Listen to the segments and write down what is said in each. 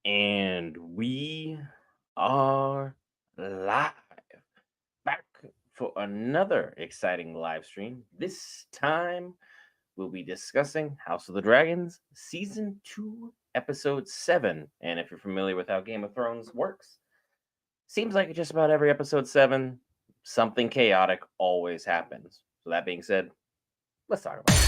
And we are live back for another exciting live stream. This time we'll be discussing House of the Dragons Season 2, Episode 7. And if you're familiar with how Game of Thrones works, seems like just about every episode 7, something chaotic always happens. So, that being said, let's talk about it.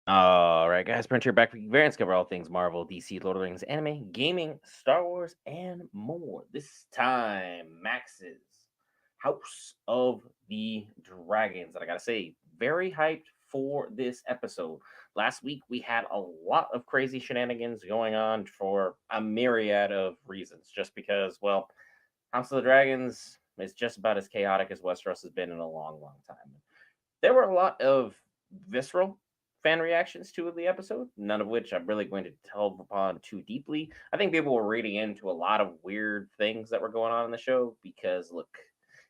All right, guys, Brent here back for Geek Variants, cover all things Marvel, DC, Lord of the Rings, anime, gaming, Star Wars, and more. This time, Max's House of the Dragons. And I gotta say, very hyped for this episode. Last week, we had a lot of crazy shenanigans going on for a myriad of reasons, just because, well, House of the Dragons is just about as chaotic as Westeros has been in a long, long time. There were a lot of visceral fan reactions to the episode, none of which I'm really going to delve upon too deeply. I think people were reading into a lot of weird things that were going on in the show because, look,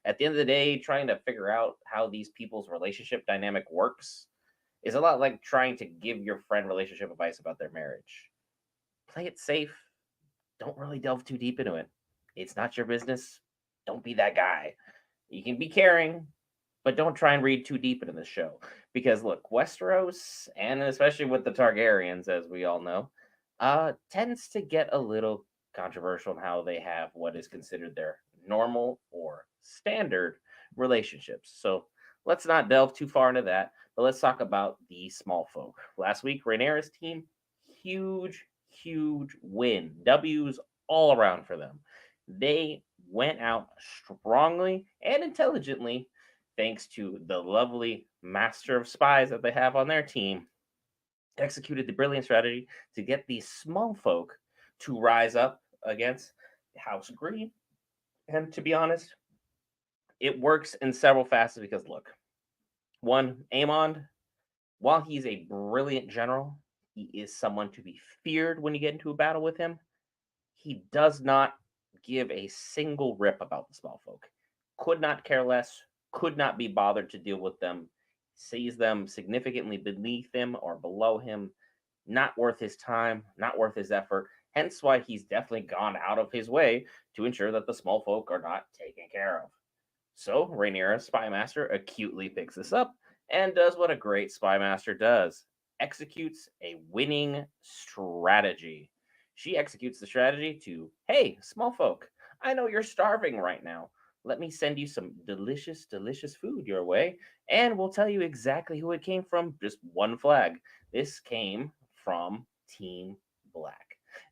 at the end of the day, trying to figure out how these people's relationship dynamic works is a lot like trying to give your friend relationship advice about their marriage. Play it safe. Don't really delve too deep into it. It's not your business. Don't be that guy. You can be caring, but don't try and read too deep into the show. Because look, Westeros, and especially with the Targaryens, as we all know, tends to get a little controversial in how they have what is considered their normal or standard relationships. So let's not delve too far into that, but let's talk about the small folk. Last week, Rhaenyra's team, huge, huge win. W's all around for them. They went out strongly and intelligently thanks to the lovely master of spies that they have on their team, executed the brilliant strategy to get these small folk to rise up against the House of Green. And to be honest, it works in several facets because look, one, Aemond, while he's a brilliant general, he is someone to be feared when you get into a battle with him. He does not give a single rip about the small folk. Could not care less, could not be bothered to deal with them, sees them significantly beneath him or below him, not worth his time, not worth his effort. Hence why he's definitely gone out of his way to ensure that the small folk are not taken care of. So Rhaenyra, Spy Master, acutely picks this up and does what a great Spy Master does: executes a winning strategy. She executes the strategy to, hey, small folk, I know you're starving right now. Let me send you some delicious, delicious food your way, and we'll tell you exactly who it came from. Just one flag. This came from Team Black.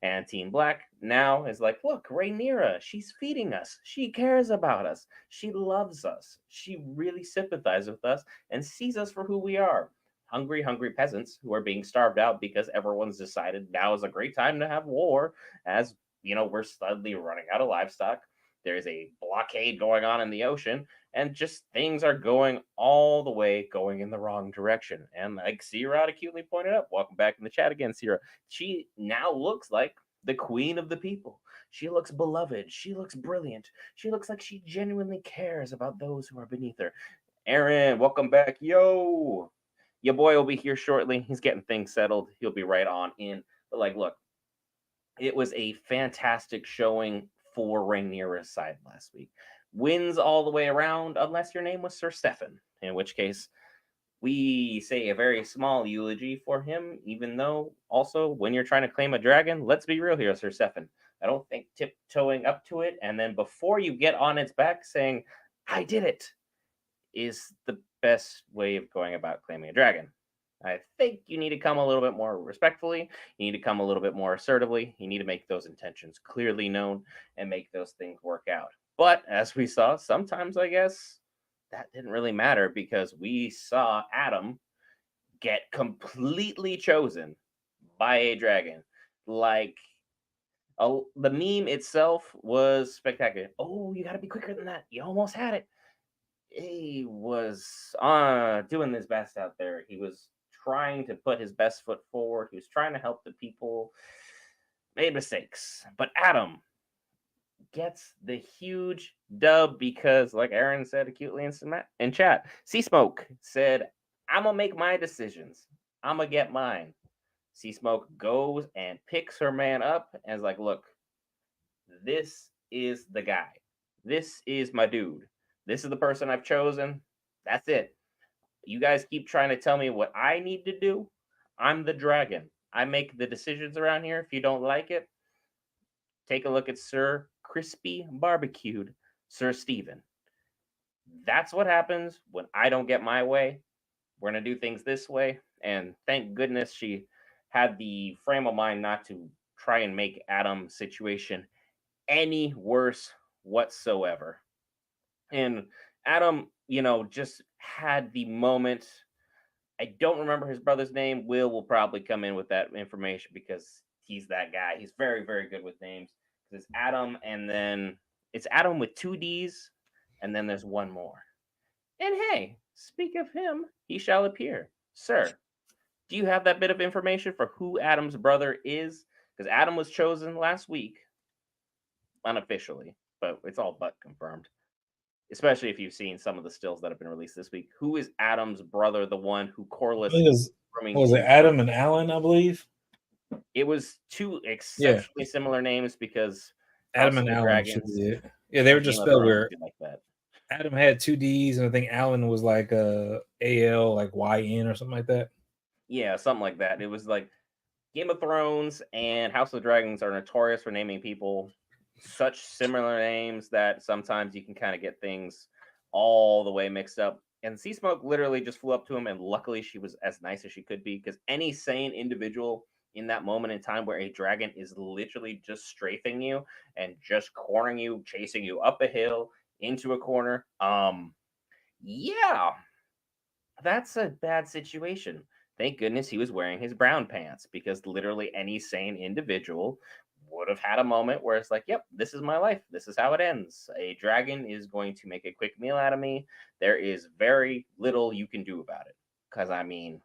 And Team Black now is like, look, Rhaenyra, she's feeding us. She cares about us. She loves us. She really sympathizes with us and sees us for who we are. Hungry, hungry peasants who are being starved out because everyone's decided now is a great time to have war, as we're suddenly running out of livestock. There's a blockade going on in the ocean, and just things are going all the way going in the wrong direction. And like Sierra acutely pointed out, welcome back in the chat again, Sierra. She now looks like the queen of the people. She looks beloved. She looks brilliant. She looks like she genuinely cares about those who are beneath her. Aaron, welcome back. Yo, your boy will be here shortly. He's getting things settled. He'll be right on in. But like, look, it was a fantastic showing for Rhaenyra's side last week. Wins all the way around, unless your name was Sir Stefan, in which case we say a very small eulogy for him, even though also when you're trying to claim a dragon, let's be real here, Sir Stefan. I don't think tiptoeing up to it and then before you get on its back saying, I did it, is the best way of going about claiming a dragon. I think you need to come a little bit more respectfully. You need to come a little bit more assertively. You need to make those intentions clearly known and make those things work out. But as we saw, sometimes I guess that didn't really matter because we saw Adam get completely chosen by a dragon. Like, the meme itself was spectacular. Oh, you got to be quicker than that. You almost had it. He was doing his best out there. He was trying to put his best foot forward. He was trying to help the people. Made mistakes. But Adam gets the huge dub because, like Aaron said acutely in chat, Sea Smoke said, I'm going to make my decisions. I'm going to get mine. Sea Smoke goes and picks her man up and is like, look, this is the guy. This is my dude. This is the person I've chosen. That's it. You guys keep trying to tell me what I need to do. I'm the dragon. I make the decisions around here. If you don't like it, take a look at Sir Crispy Barbecued, Sir Stephen. That's what happens when I don't get my way. We're going to do things this way. And thank goodness she had the frame of mind not to try and make Adam's situation any worse whatsoever. And Adam, just had the moment. I don't remember his brother's name. Will probably come in with that information because he's that guy. He's very, very good with names. It's Adam, and then it's Adam with two D's, and then there's one more. And hey, speak of him, he shall appear. Sir, do you have that bit of information for who Adam's brother is? Because Adam was chosen last week, unofficially, but it's all but confirmed. Especially if you've seen some of the stills that have been released this week. Who is Adam's brother, the one who Corliss was it Adam and Alan, I believe? It was two exceptionally similar names because Adam and Alan. Dragons, yeah, they were just spelled weird. Like that. Adam had two D's, and I think Alan was like AL, like YN or something like that. Yeah, something like that. It was like Game of Thrones and House of the Dragons are notorious for naming people such similar names that sometimes you can kind of get things all the way mixed up. And Sea Smoke literally just flew up to him, and luckily she was as nice as she could be, because any sane individual in that moment in time where a dragon is literally just strafing you and just cornering you, chasing you up a hill into a corner, yeah, that's a bad situation. Thank goodness he was wearing his brown pants, because literally any sane individual would have had a moment where it's like, yep, this is my life. This is how it ends. A dragon is going to make a quick meal out of me. There is very little you can do about it. Because, I mean,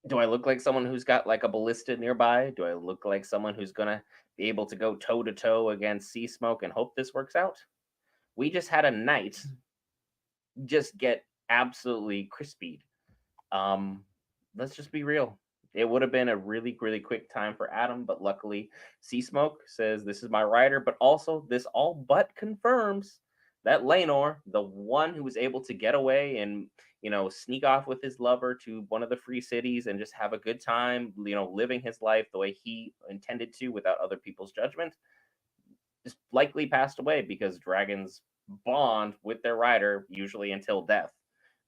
do I look like someone who's got like a ballista nearby? Do I look like someone who's going to be able to go toe to toe against Sea Smoke and hope this works out? We just had a knight just get absolutely crispied. Let's just be real. It would have been a really, really quick time for Adam, but luckily Sea Smoke says this is my rider, but also this all but confirms that Lenor, the one who was able to get away and, sneak off with his lover to one of the free cities and just have a good time, living his life the way he intended to without other people's judgment, just likely passed away, because dragons bond with their rider usually until death.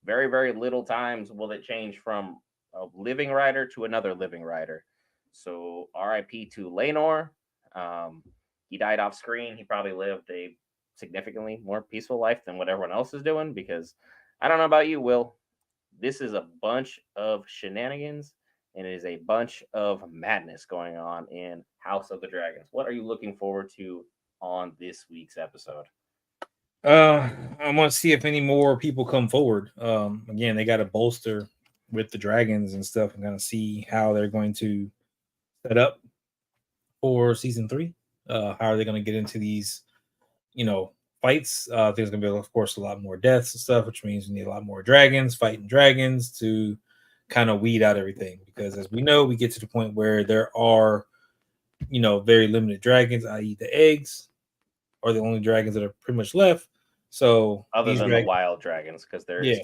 Very, very little times will it change from a living rider to another living rider. So RIP to Lenor. He died off screen. He probably lived a significantly more peaceful life than what everyone else is doing, because I don't know about you, Will. This is a bunch of shenanigans, and it is a bunch of madness going on in House of the Dragons. What are you looking forward to on this week's episode? I want to see if any more people come forward. Again, they got to bolster with the dragons and stuff, and kind of see how they're going to set up for season 3. How are they going to get into these, fights? There's going to be, of course, a lot more deaths and stuff, which means we need a lot more dragons fighting dragons to kind of weed out everything. Because as we know, we get to the point where there are, very limited dragons, i.e., the eggs are the only dragons that are pretty much left. So other than the wild dragons, because there's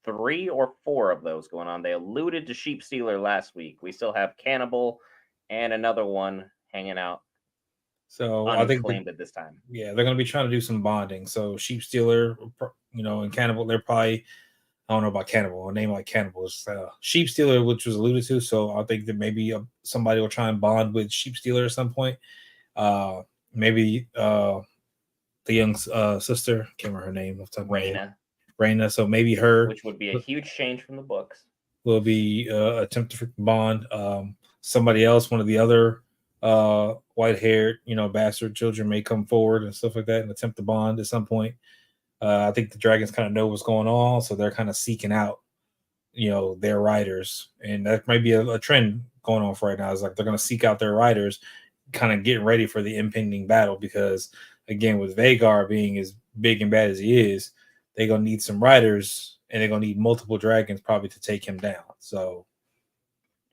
3 or 4 of those going on. They alluded to Sheep Stealer last week. We still have Cannibal and another one hanging out. So I think at this time. Yeah, they're going to be trying to do some bonding. So Sheep Stealer, and Cannibal, they're probably, I don't know about Cannibal. A name like Cannibal is Sheep Stealer, which was alluded to. So I think that maybe somebody will try and bond with Sheep Stealer at some point. Maybe the young sister, can't remember her name off the top of my head. Raina. So maybe her, which would be a huge change from the books, will be attempt to bond. Somebody else, one of the other white-haired, bastard children may come forward and stuff like that and attempt to bond at some point. I think the dragons kind of know what's going on, so they're kind of seeking out, their riders, and that might be a trend going on for right now. Is like they're going to seek out their riders kind of getting ready for the impending battle, because again, with Vagar being as big and bad as he is, they're gonna need some riders, and they're gonna need multiple dragons probably to take him down. So,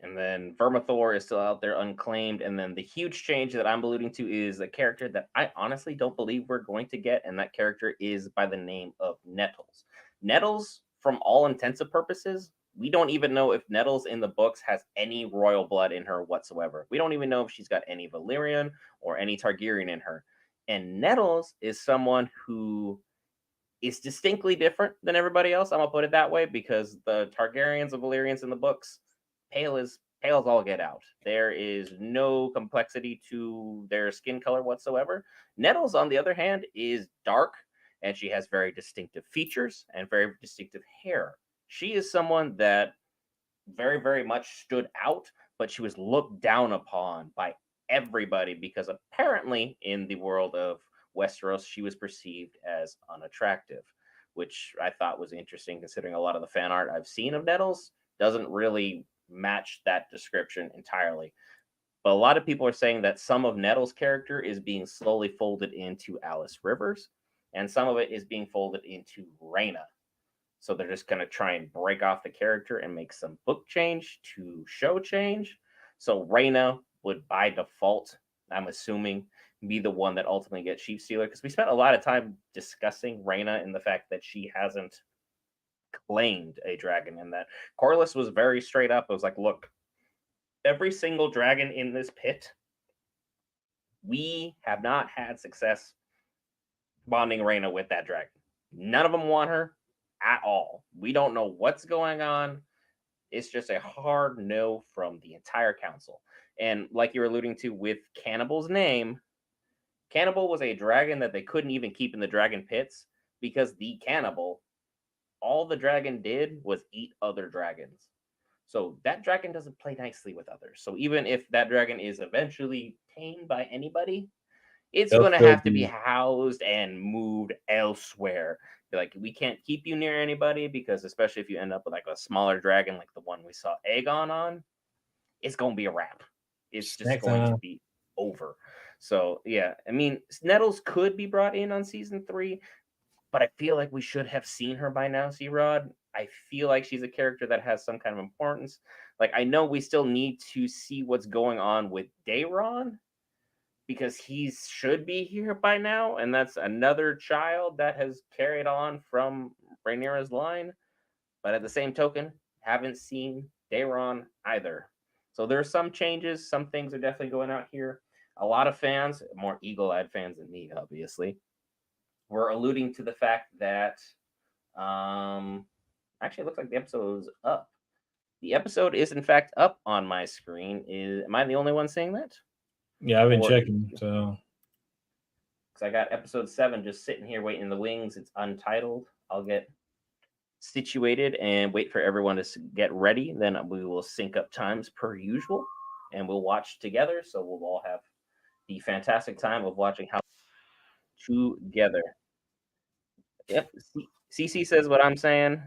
and then Vermithor is still out there unclaimed. And then the huge change that I'm alluding to is a character that I honestly don't believe we're going to get, and that character is by the name of Nettles. Nettles, from all intents and purposes, we don't even know if Nettles in the books has any royal blood in her whatsoever. We don't even know if she's got any Valyrian or any Targaryen in her. And Nettles is someone who is distinctly different than everybody else. I'm gonna put it that way, because the Targaryens and Valyrians in the books, pale as all get out. There is no complexity to their skin color whatsoever. Nettles, on the other hand, is dark, and she has very distinctive features and very distinctive hair. She is someone that very, very much stood out, but she was looked down upon by everybody because apparently in the world of Westeros, she was perceived as unattractive, which I thought was interesting considering a lot of the fan art I've seen of Nettles doesn't really match that description entirely. But a lot of people are saying that some of Nettles' character is being slowly folded into Alice Rivers, and some of it is being folded into Rhaena. So they're just going to try and break off the character and make some book change to show change. So Rhaena would, by default, I'm assuming, be the one that ultimately gets Sheep Stealer, because we spent a lot of time discussing Rhaena and the fact that she hasn't claimed a dragon, and that Corlys was very straight up. It was like, look, every single dragon in this pit, we have not had success bonding Rhaena with that dragon. None of them want her at all. We don't know what's going on. It's just a hard no from the entire council. And like you were alluding to with Cannibal's name, Cannibal was a dragon that they couldn't even keep in the dragon pits, because the cannibal, all the dragon did was eat other dragons. So that dragon doesn't play nicely with others. So even if that dragon is eventually tamed by anybody, it's they'll going to still have to be be housed and moved elsewhere. Like, we can't keep you near anybody, because especially if you end up with like a smaller dragon like the one we saw Aegon on, it's going to be a wrap. It's just snack going to time. be over. So yeah, I mean, Nettles could be brought in on season 3, but I feel like we should have seen her by now, C-Rod. I feel like she's a character that has some kind of importance. Like, I know we still need to see what's going on with Daeron, because he should be here by now, and that's another child that has carried on from Rhaenyra's line. But at the same token, haven't seen Daeron either. So there are some changes. Some things are definitely going out here. A lot of fans, more Eagle-eyed fans than me, obviously, were alluding to the fact that actually, it looks like the episode is up. The episode is in fact up on my screen. Am I the only one seeing that? Yeah, I've been Or checking. So because I got episode 7 just sitting here waiting in the wings. It's untitled. I'll get situated and wait for everyone to get ready. Then we will sync up times per usual, and we'll watch together. So we'll all have the fantastic time of watching how together. Yep. CC says what I'm saying.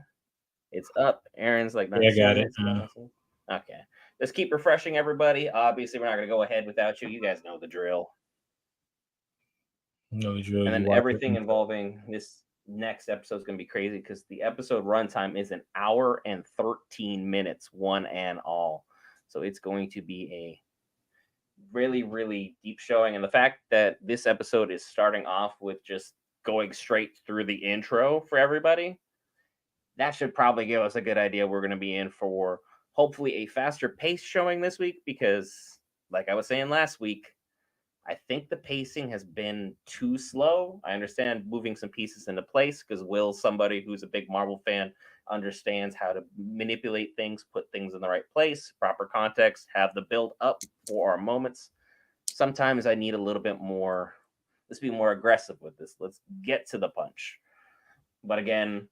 It's up. Aaron's like yeah, not I got seeing it. it. Okay. Let's keep refreshing everybody. Obviously, we're not going to go ahead without you. You guys know the drill. No drill. And You then watch it. everything involving this next episode is going to be crazy, because the episode runtime is an hour and 13 minutes, one and all. So it's going to be a really, really deep showing. And the fact that this episode is starting off with just going straight through the intro for everybody, that should probably give us a good idea we're going to be in for hopefully a faster pace showing this week, because like I was saying last week, I think the pacing has been too slow. I understand moving some pieces into place, because Will, somebody who's a big Marvel fan, understands how to manipulate things, put things in the right place, proper context, have the build up for our moments. Sometimes I need a little bit more. Let's be more aggressive with this. Let's get to the punch. But again,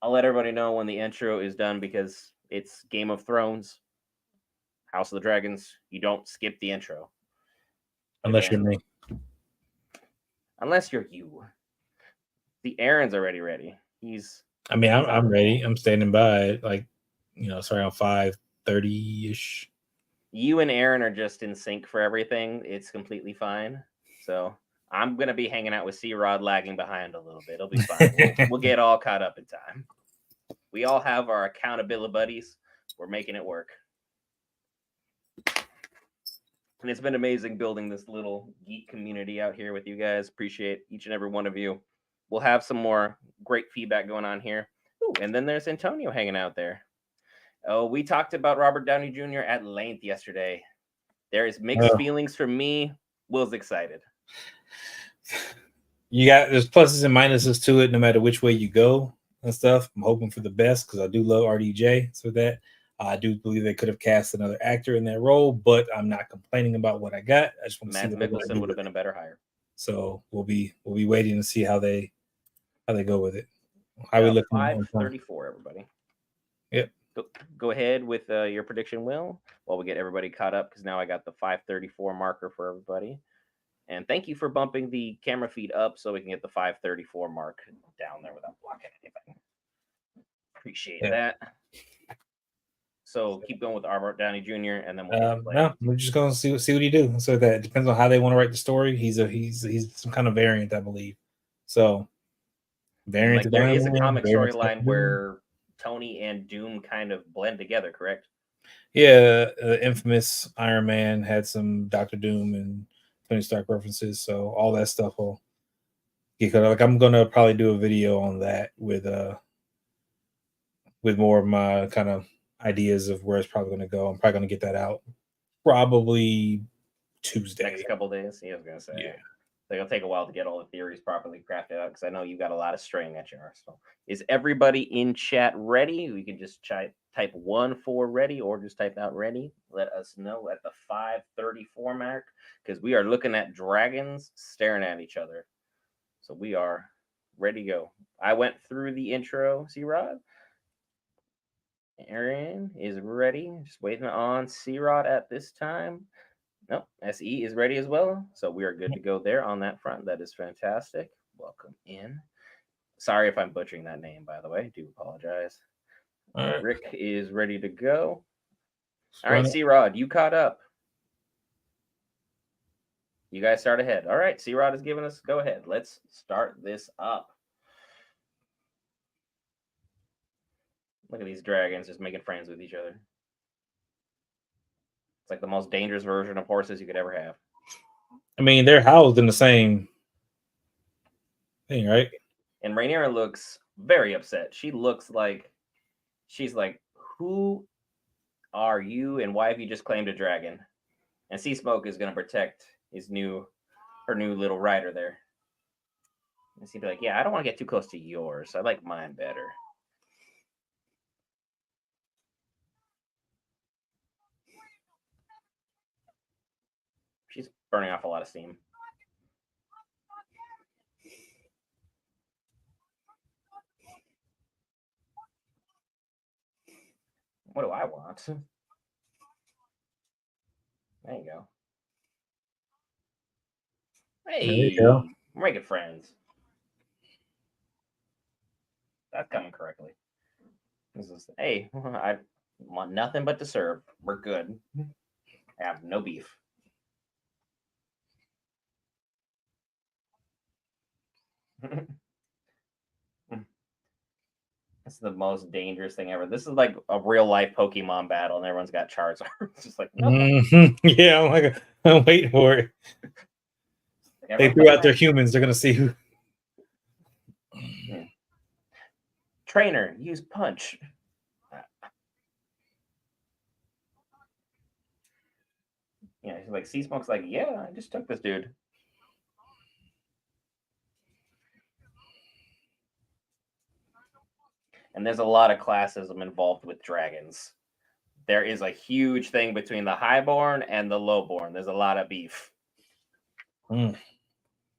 I'll let everybody know when the intro is done, because it's Game of Thrones, House of the Dragons. You don't skip the intro. Unless you're me. Unless you're you. The Aaron's already ready. I mean, I'm ready. I'm standing by. Like, it's around 5:30 ish. You and Aaron are just in sync for everything. It's completely fine. So I'm gonna be hanging out with C-Rod, lagging behind a little bit. It'll be fine. We'll get all caught up in time. We all have our accountability buddies. We're making it work. And it's been amazing building this little geek community out here with you guys. Appreciate each and every one of you. We'll have some more great feedback going on here. Ooh, and then there's Antonio hanging out there. Oh, we talked about Robert Downey Jr. at length yesterday. There is mixed feelings from me. Will's excited. There's pluses and minuses to it, no matter which way you go and stuff. I'm hoping for the best because I do love RDJ. So that I do believe they could have cast another actor in that role, but I'm not complaining about what I got. I just want to see Mads Mikkelsen would have been a better hire. So we'll be waiting to see how they go with it. How we look? 5:34, everybody. Yep. Go ahead with your prediction, Will, while we get everybody caught up, because now I got the 5:34 marker for everybody. And thank you for bumping the camera feed up so we can get the 5:34 mark down there without blocking anything. Appreciate that. So keep going with Robert Downey Jr. and then we'll no, we're just gonna see what he do. So that depends on how they want to write the story. He's some kind of variant, I believe. So variant. Like there is a comic storyline where Tony and Doom kind of blend together, correct? Yeah, infamous Iron Man had some Doctor Doom and Tony Stark references, so all that stuff will get cut. Like I'm gonna probably do a video on that with more of my kind of ideas of where it's probably gonna go. I'm probably gonna get that out probably Tuesday. Next couple days. Yeah, I was gonna say. Yeah. It'll take a while to get all the theories properly crafted out because I know you got a lot of string at your arsenal. Is everybody in chat ready? We can just type 1 for ready or just type out ready. Let us know at the 5:34 mark because we are looking at dragons staring at each other. So we are ready to go. I went through the intro, C-Rod. Aaron is ready. Just waiting on C-Rod at this time. No, SE is ready as well. So we are good to go there on that front. That is fantastic. Welcome in. Sorry if I'm butchering that name, by the way. I do apologize. Right. Rick is ready to go. All right, C-Rod, you caught up. You guys start ahead. All right, C-Rod is giving us go ahead. Let's start this up. Look at these dragons just making friends with each other. It's like the most dangerous version of horses you could ever have. I mean, they're housed in the same thing, right? And Rhaenyra looks very upset. She looks like she's like, who are you and why have you just claimed a dragon? And Sea Smoke is going to protect her new little rider there. And she'd be like, yeah, I don't want to get too close to yours. I like mine better. She's burning off a lot of steam. What do I want? There you go. Hey, there you go. We're making friends. That's coming correctly. This is, hey, I want nothing but to serve. We're good. I have no beef. It's the most dangerous thing ever. This is like a real life Pokemon battle, and everyone's got Charizard. It's just like, no. Yeah, I'm waiting for it. They threw out their humans. They're gonna see who. Yeah. Trainer, use punch. Yeah, he's like, Sea Smoke's like, yeah, I just took this dude. And there's a lot of classism involved with dragons. There is a huge thing between the highborn and the lowborn. There's a lot of beef.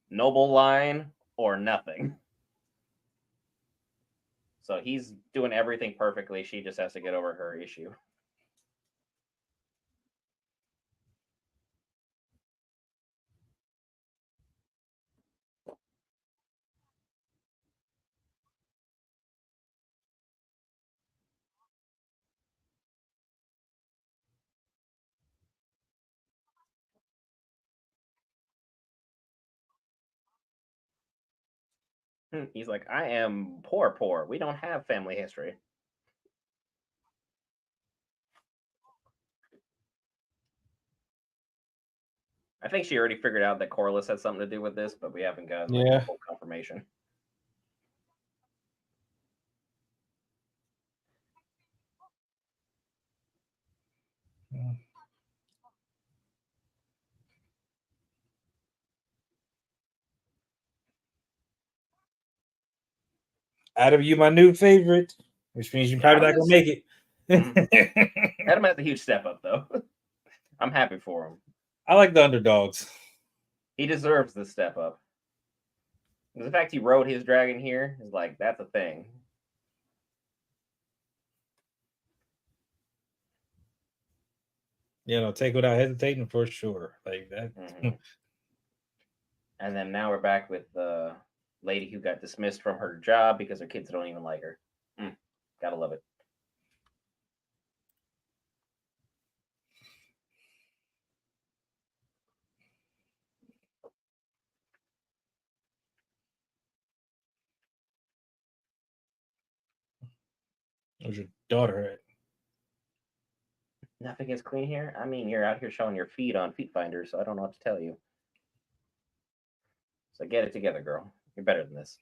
Noble line or nothing. So he's doing everything perfectly. She just has to get over her issue. He's like, I am poor, poor. We don't have family history. I think she already figured out that Corliss had something to do with this, but we haven't gotten like Yeah. full confirmation. Out of you, my new favorite, which means you're probably not gonna make it. Adam has a huge step up, though. I'm happy for him. I like the underdogs. He deserves the step up. The fact he rode his dragon here is like, that's a thing. You know, take without hesitating for sure. Like that. And then now we're back with the lady who got dismissed from her job because her kids don't even like her. Gotta love it. Where's your daughter at? Nothing is clean here. I mean, you're out here showing your feet on Feet Finder, so I don't know what to tell you. So get it together, girl. You're better than this.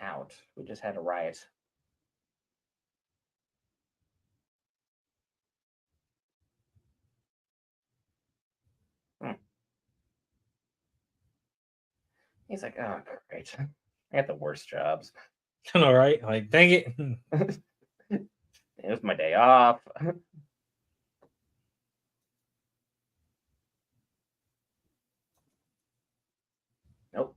Out. We just had a riot. He's like, oh, great. I got the worst jobs. I know, right? Like, dang it. It was my day off. Nope.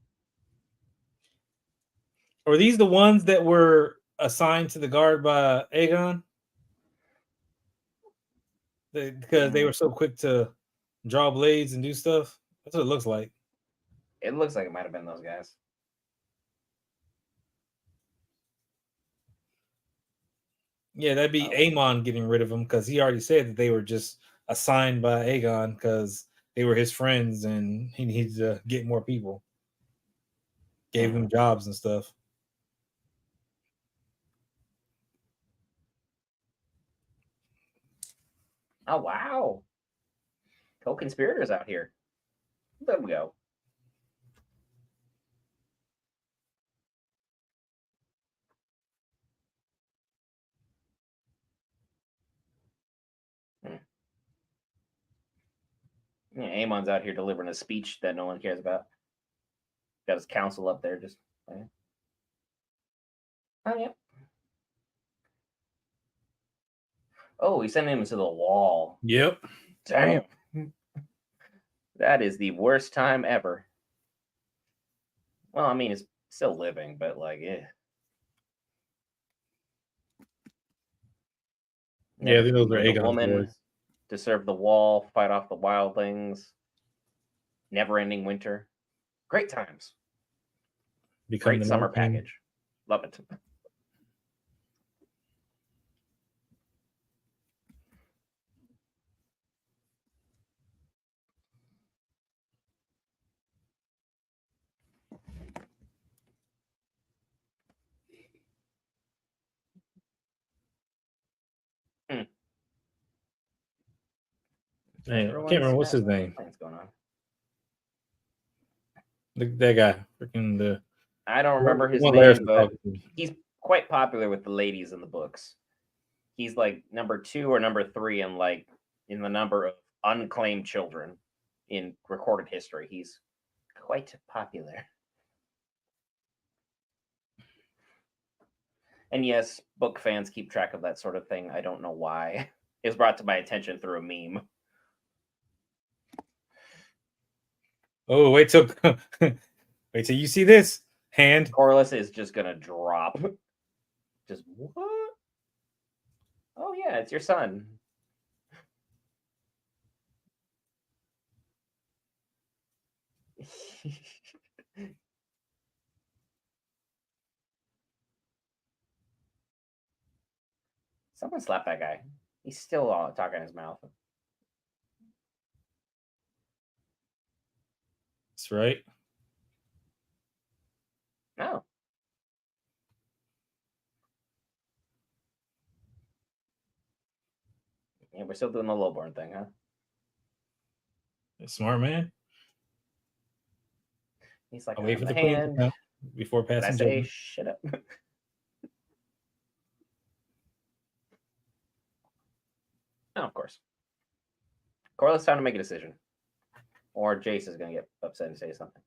Are these the ones that were assigned to the guard by Aegon? Because they were so quick to draw blades and do stuff. That's what it looks like. It looks like it might have been those guys. Yeah, that'd be Aemon getting rid of them because he already said that they were just assigned by Aegon because they were his friends and he needs to get more people. Gave them jobs and stuff. Oh, wow. Co-conspirators out here. There we go. Yeah, Amon's out here delivering a speech that no one cares about. Got his council up there just. Oh, yeah. Oh, he sent him to the wall. Yep. Damn. That is the worst time ever. Well, I mean, it's still living, but like, yeah. Yeah, Never those are with a Aegon's woman boys. to serve the wall, fight off the wildlings. Never-ending winter. Great times. Become Great the summer Night King. package. Love it. Man, I can't remember what's his name. What's going on? That guy, freaking the. I don't remember his one name, but talking. he's quite popular with the ladies in the books. He's like number 2 or number 3 in like in the number of unclaimed children in recorded history. He's quite popular. And yes, book fans keep track of that sort of thing. I don't know why. It was brought to my attention through a meme. Oh, wait till wait till you see this hand. Corliss is just gonna drop. Just what? Oh yeah, it's your son. Someone slap that guy. He's still talking in his mouth. That's right. No. Yeah, we're still doing the lowborn thing, huh? Smart man. He's like, I'll wait I'm for the the queen to hand. come before Did I passing say judgment. shut up? No, of course. Corliss, time to make a decision. Or Jace is going to get upset and say something.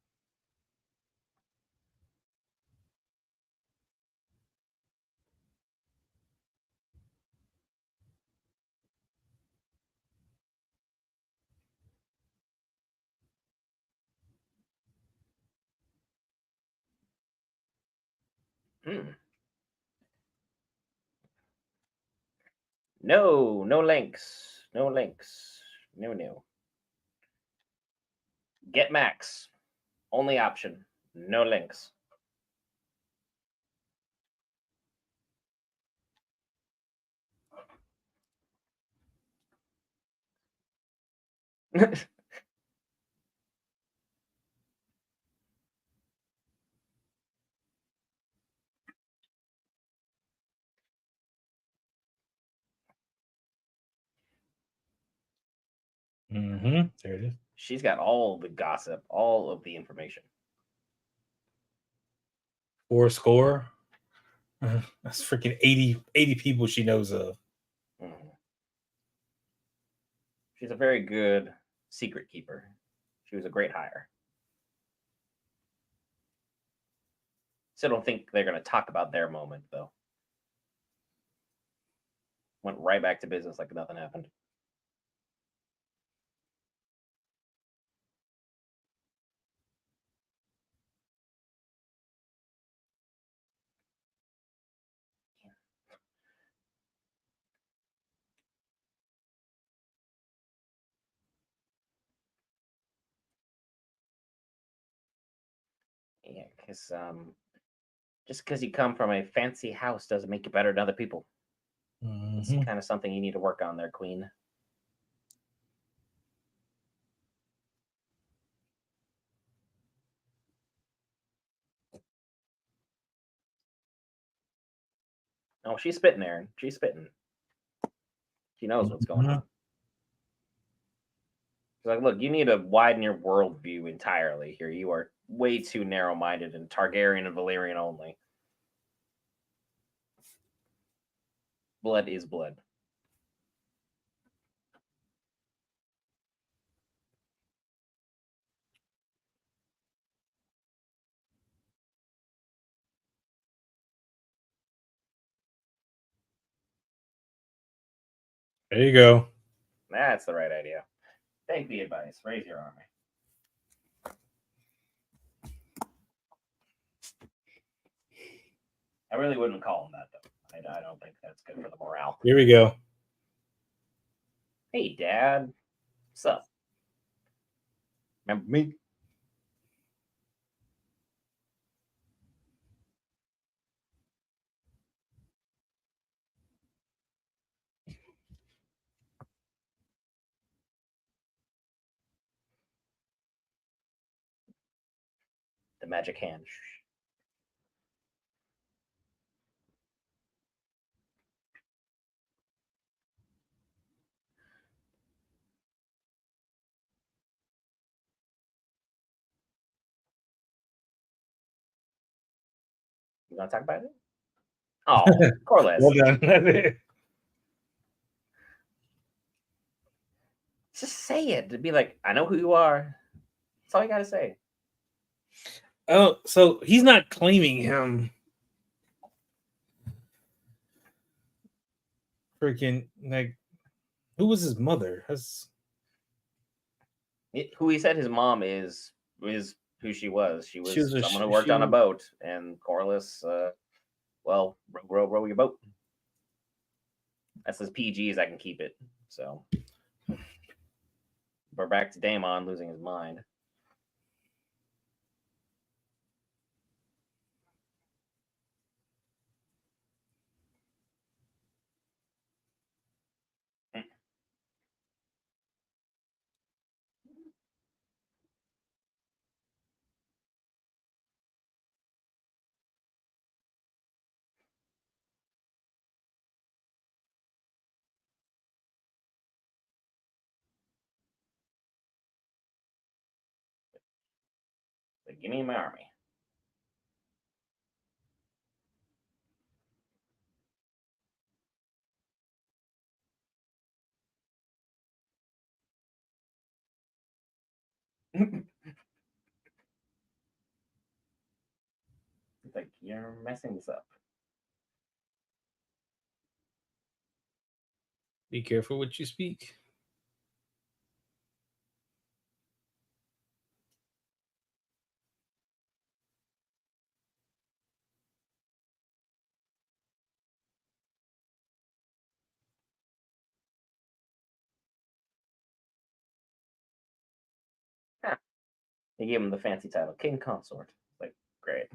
No, no links. No links. No, no. Get max. Only option. No links. There it is. She's got all the gossip, all of the information. 4 score. That's freaking 80 people she knows of. Mm-hmm. She's a very good secret keeper. She was a great hire. Still don't think they're going to talk about their moment, though. Went right back to business like nothing happened. Yeah, because just because you come from a fancy house doesn't make you better than other people. It's kind of something you need to work on there, Queen. Oh, she's spitting, Aaron. She's spitting. She knows what's going on. She's like, look, you need to widen your worldview entirely here. You are way too narrow-minded and Targaryen and Valyrian only. Blood is blood. There you go. That's the right idea. Take the advice. Raise your army. I really wouldn't call him that, though. I don't think that's good for the morale. Here we go. Hey, Dad. What's up? Remember me? The magic hand. You want to talk about it? Oh, Corliss. Well done. Just say it. To be like, I know who you are. That's all you got to say. Oh, so he's not claiming him. Freaking, like, who was his mother? Who he said his mom is who she was. She was someone who worked on a boat, and Corliss, well, row your boat. That's as PG as I can keep it. So we're back to Daemon losing his mind. Like, give me my army. It's like, you're messing this up. Be careful what you speak. He gave him the fancy title, King Consort. Like, great.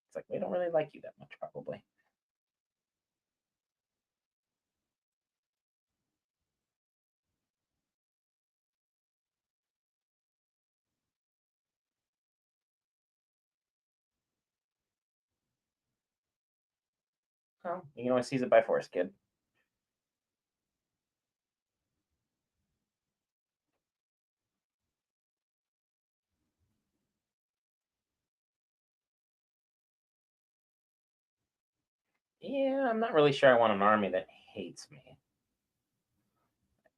It's like, we don't really like you that much, probably. Oh, you can always seize it by force, kid. Yeah, I'm not really sure I want an army that hates me.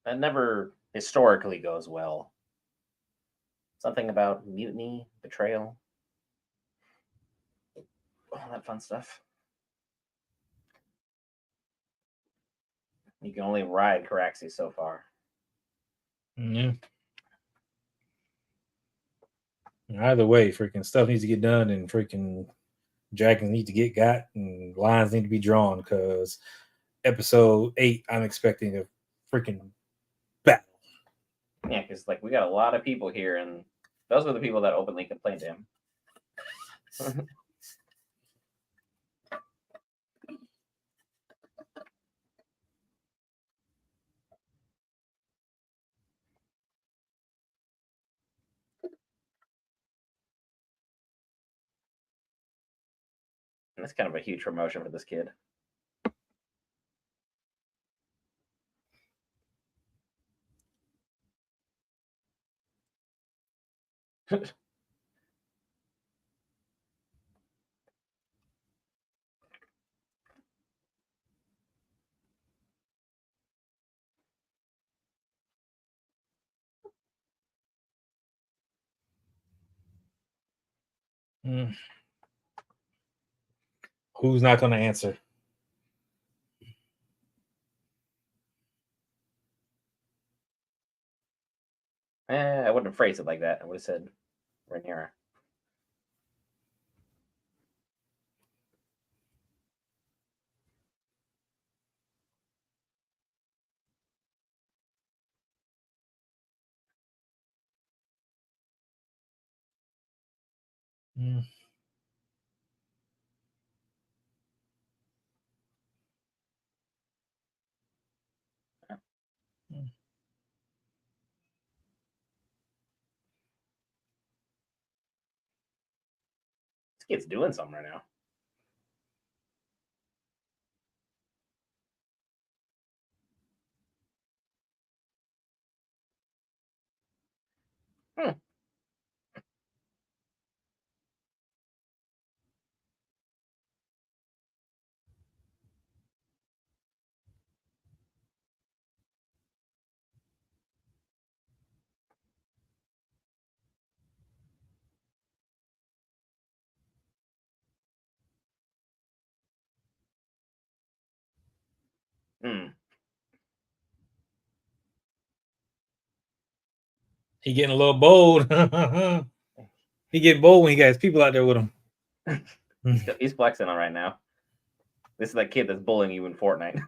That never historically goes well. Something about mutiny, betrayal, all that fun stuff. You can only ride Caraxes so far. Yeah. Either way, freaking stuff needs to get done, and freaking dragons need to get got, and lines need to be drawn. Because episode 8, I'm expecting a freaking battle. Yeah, because like we got a lot of people here, and those were the people that openly complained to him. And that's kind of a huge promotion for this kid. Mm. Who's not going to answer? I wouldn't have phrased it like that. I would have said Rhaenyra. Mm. Mm. This kid's doing something right now. Hmm. Hmm. He getting a little bold. He getting bold when he got his people out there with him. He's flexing on right now. This is that kid that's bullying you in Fortnite.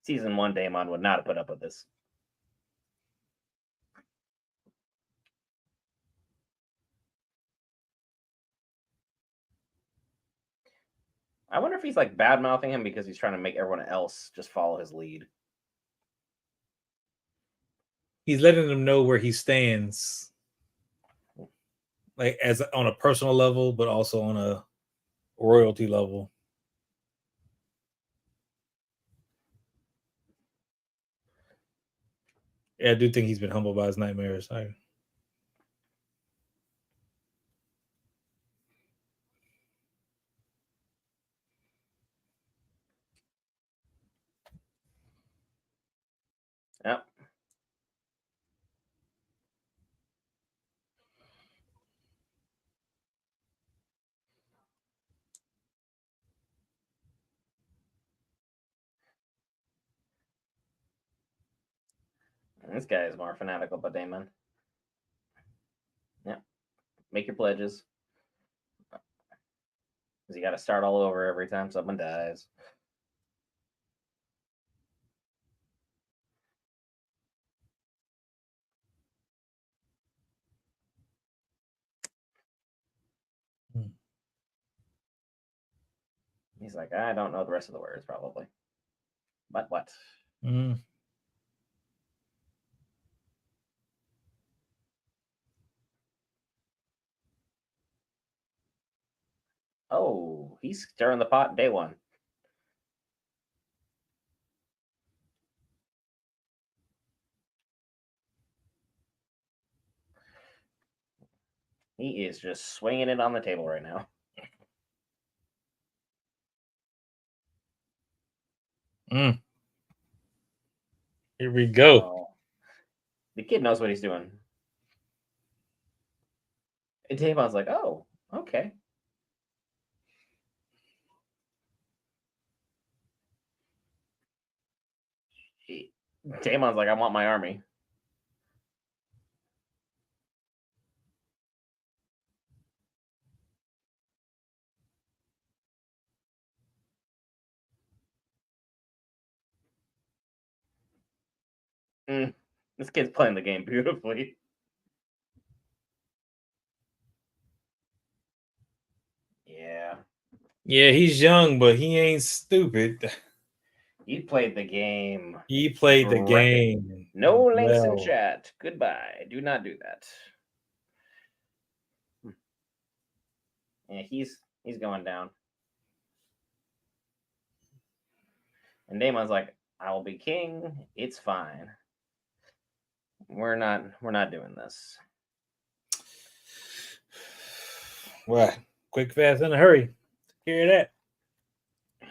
Season 1 Daemon would not have put up with this. I wonder if he's like bad mouthing him because he's trying to make everyone else just follow his lead. He's letting them know where he stands. like as on a personal level, but also on a royalty level. Yeah, I do think he's been humbled by his nightmares. Yep. This guy is more fanatical, but Damon. Yeah. Make your pledges. Because you got to start all over every time someone dies. He's like, I don't know the rest of the words, probably. But what? Mm. Oh, he's stirring the pot day one. He is just swinging it on the table right now. Mm. Here we go. Oh. The kid knows what he's doing. And Damon's like, oh, okay. Damon's like, I want my army. This kid's playing the game beautifully. Yeah. Yeah, he's young, but he ain't stupid. He played the game. He played the Great. game. No links in Well. chat. Goodbye. Do not do that. Yeah, he's going down. And Damon's like, I will be king. It's fine. We're not doing this. What? Quick, fast, in a hurry. Hear that?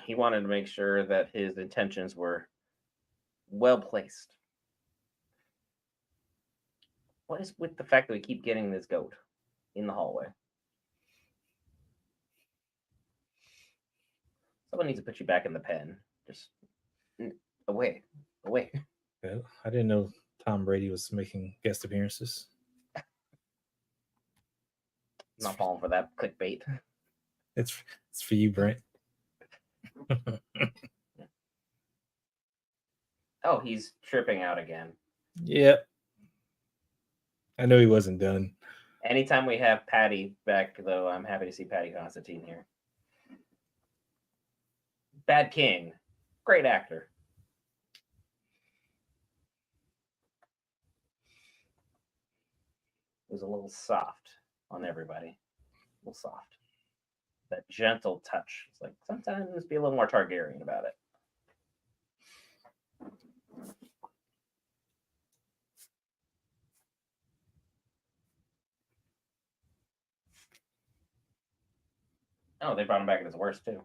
He wanted to make sure that his intentions were well placed. What is with the fact that we keep getting this goat in the hallway? Someone needs to put you back in the pen. Just away. Well, I didn't know Tom Brady was making guest appearances. I'm not falling for that clickbait. It's for you, Brent. Oh, he's tripping out again. Yep. I know he wasn't done. Anytime we have Patty back, though, I'm happy to see Patty Constantine here. Bad King. Great actor. It was a little soft on everybody. A little soft. That gentle touch. It's like sometimes be a little more Targaryen about it. Oh, they brought him back at his worst too.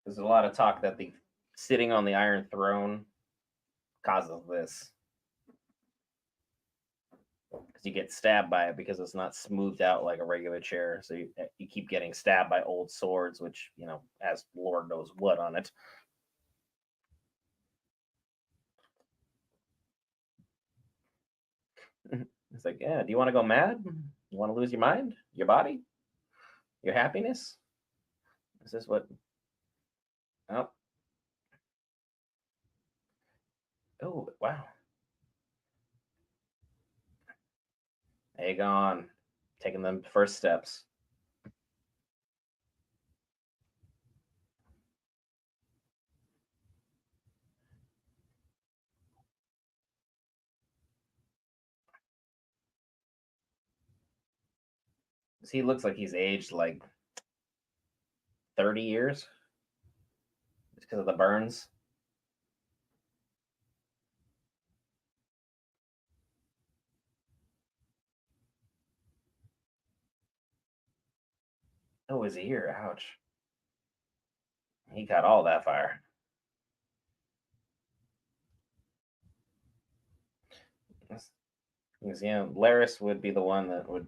There's a lot of talk that the sitting on the Iron Throne causes this. Because you get stabbed by it because it's not smoothed out like a regular chair. So you keep getting stabbed by old swords, which, has Lord knows what on it. It's like, yeah, do you want to go mad? You want to lose your mind? Your body? Your happiness? Is this what? Oh. Oh, wow. Aegon taking them first steps. He looks like he's aged like 30 years just because of the burns. Oh, his ear. Ouch. He got all that fire. Because, Laris would be the one that would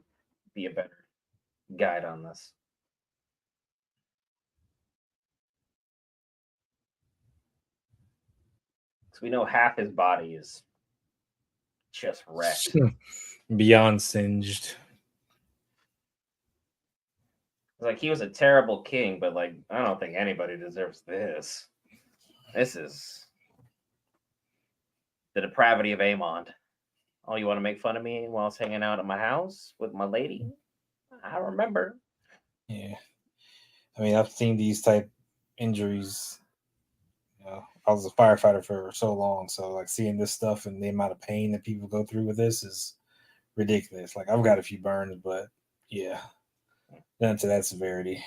be a better guide on this. Because we know half his body is just wrecked. Beyond singed. Like, he was a terrible king, but like, I don't think anybody deserves this. This is the depravity of Amon. Oh, you want to make fun of me while I was hanging out at my house with my lady? I remember. Yeah. I mean, I've seen these type injuries. I was a firefighter for so long, so like seeing this stuff and the amount of pain that people go through with this is ridiculous. Like I've got a few burns, but yeah, not to that severity.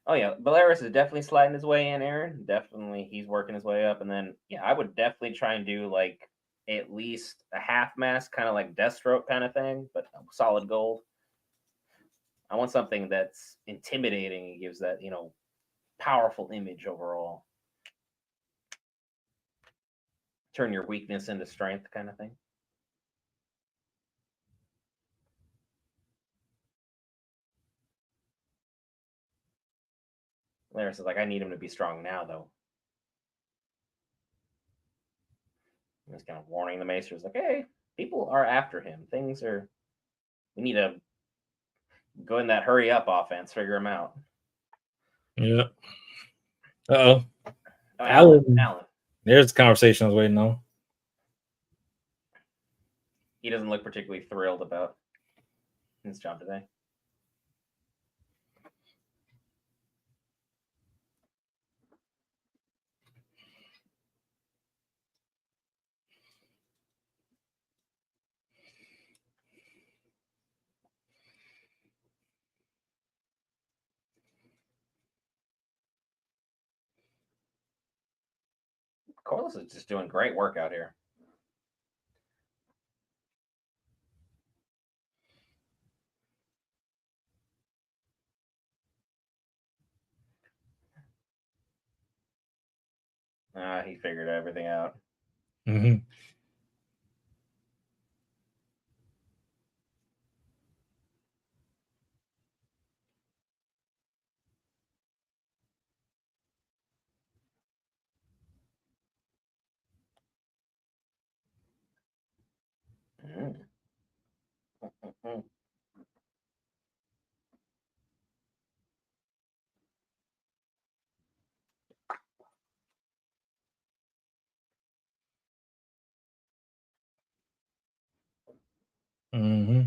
Oh yeah, Valeris is definitely sliding his way in, Aaron. Definitely, he's working his way up, and then I would definitely try and do like at least a half mask, kind of like Deathstroke kind of thing, but solid gold. I want something that's intimidating and gives that powerful image overall. Turn your weakness into strength, kind of thing. Laris is like, I need him to be strong now, though. He's kind of warning the Maesters, like, hey, people are after him. We need to go in that hurry up offense, figure him out. Yeah. Uh-oh. Oh, Alan. There's a conversation I was waiting on. He doesn't look particularly thrilled about his job today. Corliss is just doing great work out here. He figured everything out. Mm-hmm. Mm-hmm.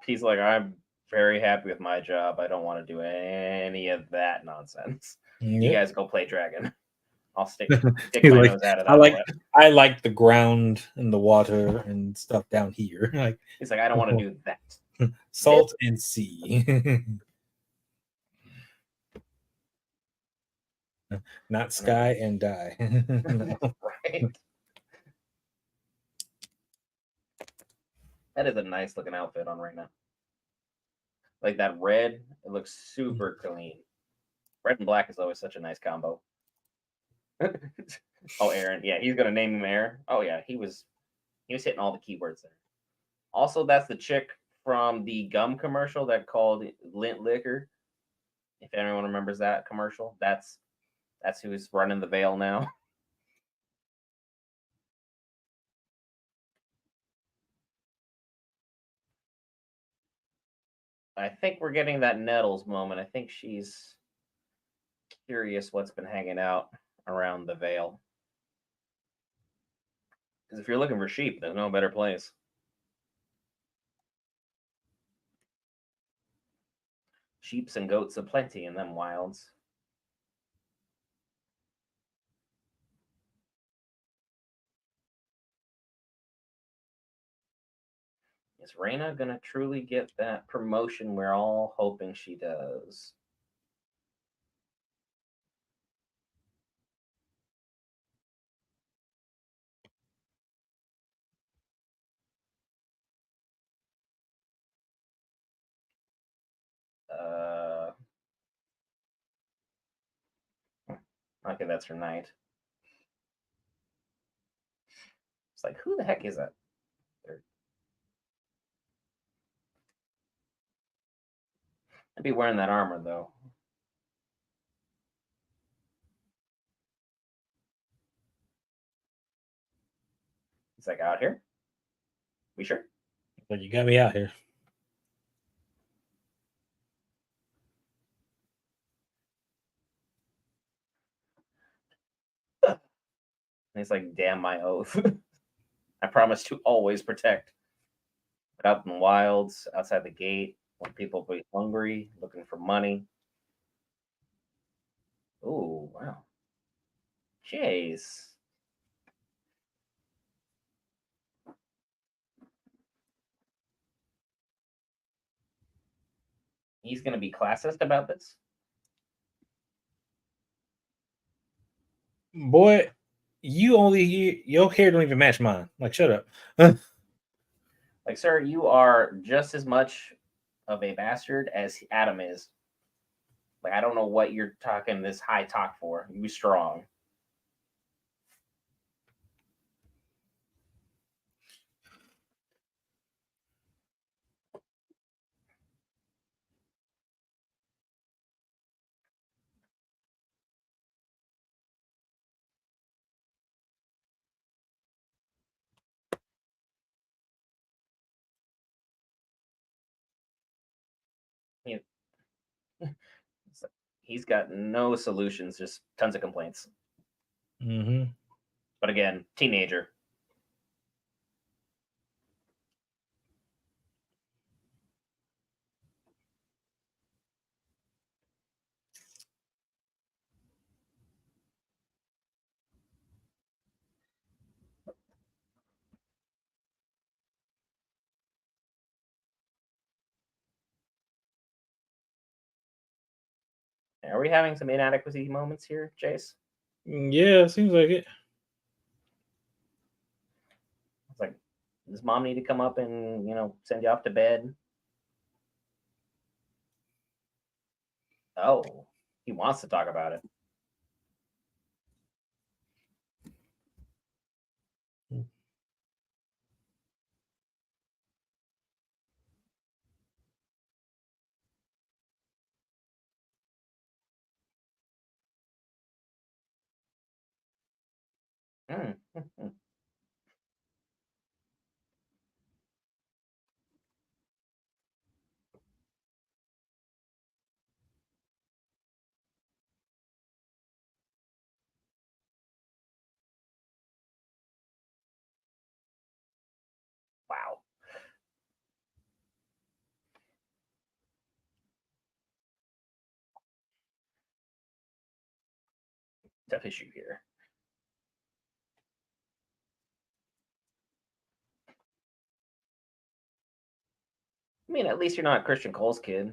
He's like, I'm very happy with my job. I don't want to do any of that nonsense. Yep. You guys go play dragon. I'll stick my nose out of that. I like the ground and the water and stuff down here. Like he's like, I don't want to do that. Salt and sea. Not sky and die. Right. That is a nice looking outfit on right now. Like that red, it looks super clean. Red and black is always such a nice combo. Oh, Aaron. Yeah, he's gonna name him Aaron. Oh yeah, he was hitting all the keywords there. Also, that's the chick from the gum commercial that called Lint Liquor. If anyone remembers that commercial, that's who's running the Veil now. I think we're getting that Nettles moment. I think she's curious what's been hanging out around the Veil. Because if you're looking for sheep, there's no better place. Sheeps and goats aplenty in them wilds. Is Reina gonna truly get that promotion we're all hoping she does? Uh, okay, that's her knight. It's like, who the heck is that? I'd be wearing that armor though. He's like, out here? We sure? But you got me out here. And he's like, damn my oath. I promise to always protect. But out in the wilds, outside the gate, when people be hungry, looking for money. Oh, wow. Jeez. He's going to be classist about this? Boy, your hair don't even match mine. Like, shut up. Like, sir, you are just as much of a bastard as Adam is. Like, I don't know what you're talking this high talk for. You strong. He, he's got no solutions, just tons of complaints. Mm-hmm. But again, teenager. Are we having some inadequacy moments here, Chase? Yeah, seems like it. It's like, does mom need to come up and, send you off to bed? Oh, he wants to talk about it. Mm. Wow. Tough issue here. I mean, at least you're not Christian Cole's kid.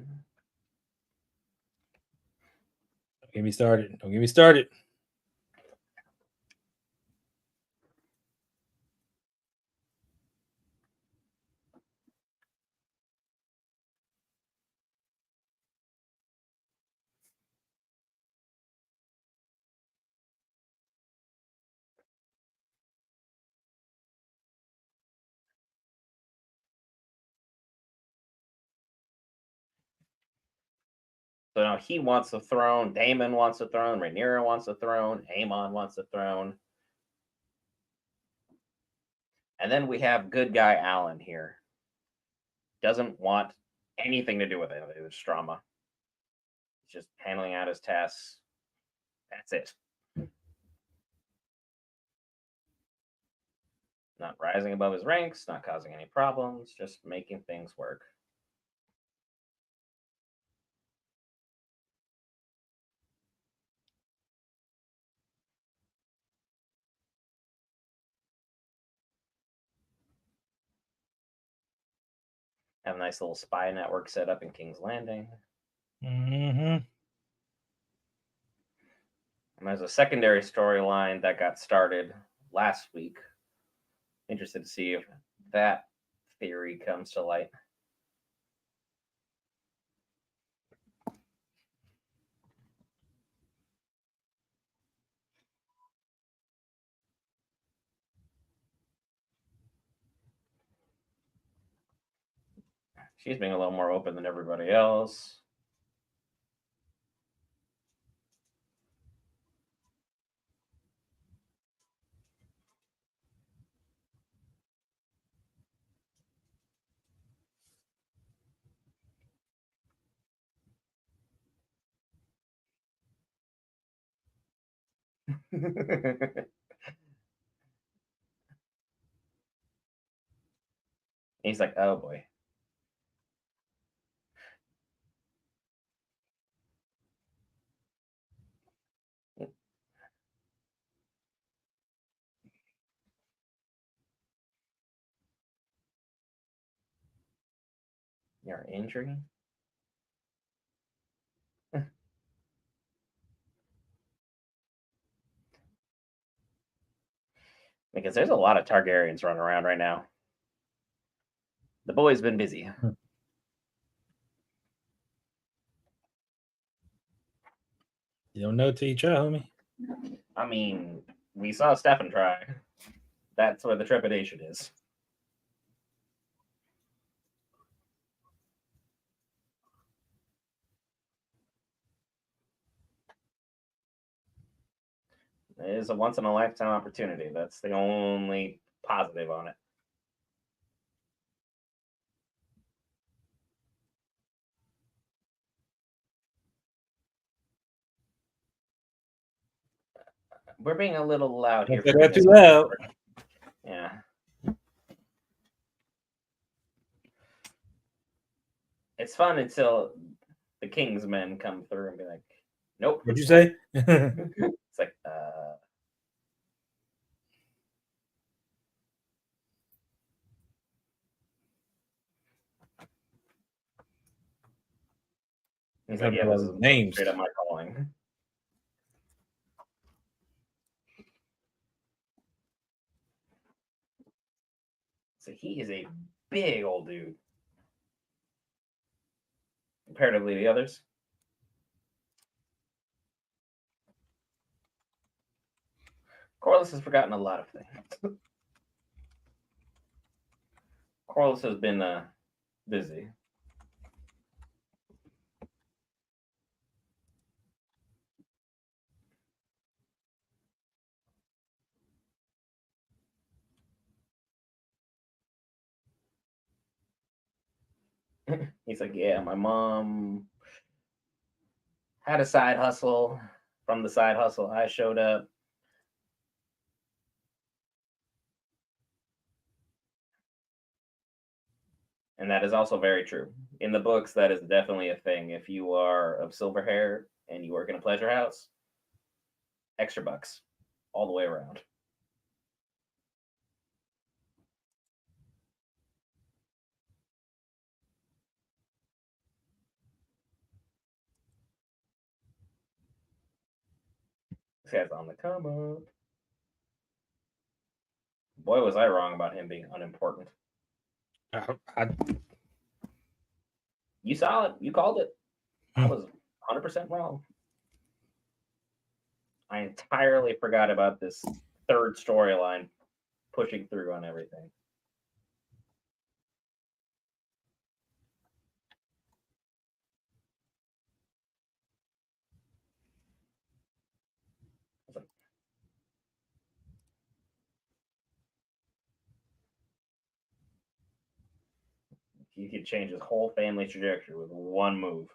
Don't get me started. Don't get me started. So now he wants the throne. Damon wants the throne. Rhaenyra wants the throne. Aemon wants the throne. And then we have good guy Alan here. Doesn't want anything to do with it. It's drama. He's just handling out his tasks. That's it. Not rising above his ranks, not causing any problems, just making things work. Have a nice little spy network set up in King's Landing. Mm-hmm. And there's a secondary storyline that got started last week. Interested to see if that theory comes to light. She's being a little more open than everybody else. He's like, oh boy. Your injury? Because there's a lot of Targaryens running around right now. The boy's been busy. You don't know till you try, homie. I mean, we saw Stefan try. That's where the trepidation is. It is a once in a lifetime opportunity. That's the only positive on it. We're being a little loud here. Don't say that too loud. Yeah. It's fun until the King's men come through and be like, nope. What'd you say? It's like, he's like, yeah, this is names. straight up my calling. So he is a big old dude. Comparatively to the others. Corlys has forgotten a lot of things. Corlys has been busy. He's like, yeah, my mom had a side hustle. From the side hustle, I showed up. And that is also very true. In the books, that is definitely a thing. If you are of silver hair and you work in a pleasure house, extra bucks all the way around. This guy's on the come up. Boy, was I wrong about him being unimportant. You saw it. You called it. I was 100% wrong. I entirely forgot about this third storyline pushing through on everything. He could change his whole family trajectory with one move.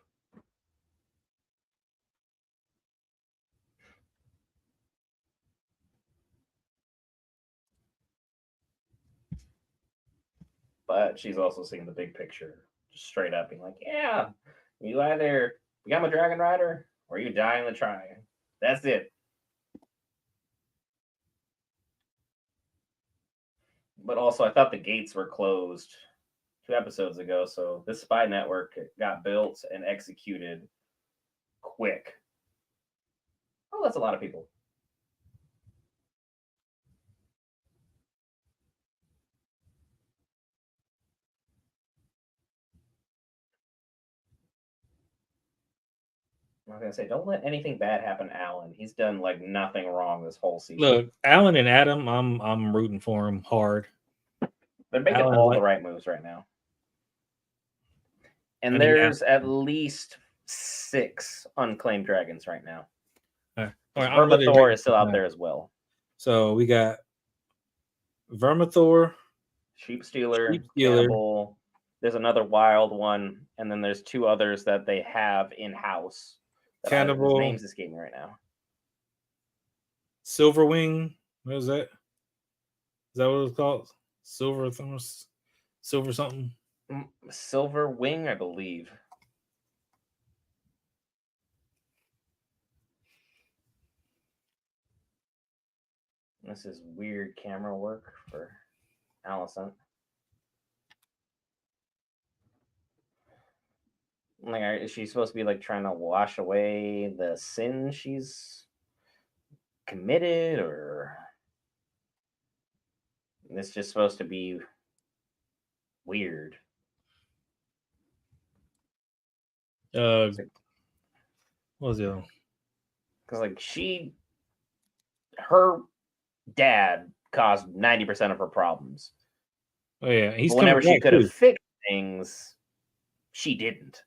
But she's also seeing the big picture, just straight up being like, yeah, you either become a dragon rider or you die in the trying. That's it. But also, I thought the gates were closed 2 episodes ago. So this spy network got built and executed quick. Oh, that's a lot of people. I was gonna say, don't let anything bad happen to Alan. He's done like nothing wrong this whole season. Look, Alan and Adam, I'm rooting for him hard. They're making Alan, all the right moves right now. And there's at least 6 unclaimed dragons right now. All right, Vermithor is still out there as well. So we got Vermithor, Sheep Stealer, Cannibal. There's another wild one, and then there's 2 others that they have in house. Cannibal. His name's escaping right now. Silverwing. What is that? Is that what it's called? Silver something. Silver Wing, I believe. This is weird camera work for Allison. Like, is she supposed to be like trying to wash away the sin she's committed, or it's just supposed to be weird? What was it? Because like her dad caused 90% of her problems. Oh yeah, but whenever she could have fixed things, she didn't.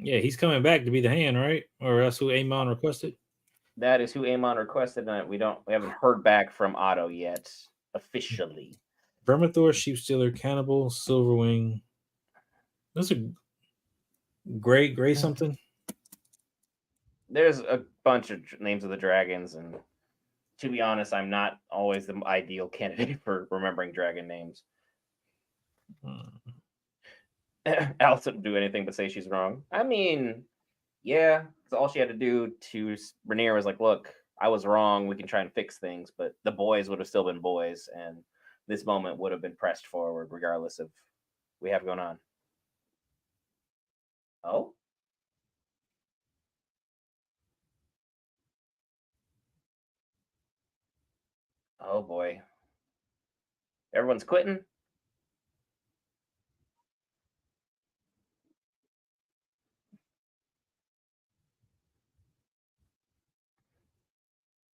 Yeah, he's coming back to be the hand, right? Or that's who Amon requested. That is who Amon requested, and we haven't heard back from Otto yet officially. Vermithor, Sheep Stealer, Cannibal, Silverwing. Those are gray something. There's a bunch of names of the dragons, and to be honest, I'm not always the ideal candidate for remembering dragon names. Alice didn't do anything but say she's wrong. I mean, yeah, because all she had to do to Rainier was like, look, I was wrong. We can try and fix things, but the boys would have still been boys, and this moment would have been pressed forward regardless of what we have going on. Oh? Oh boy. Everyone's quitting?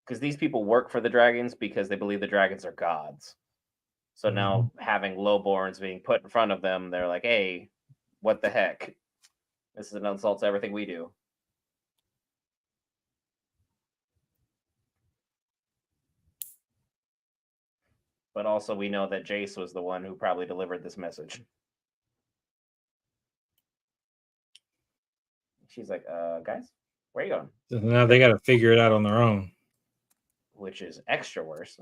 Because these people work for the dragons because they believe the dragons are gods. So now having lowborns being put in front of them, they're like, hey, what the heck? This is an insult to everything we do. But also we know that Jace was the one who probably delivered this message. She's like, guys, where are you going? So now they got to figure it out on their own. Which is extra worse.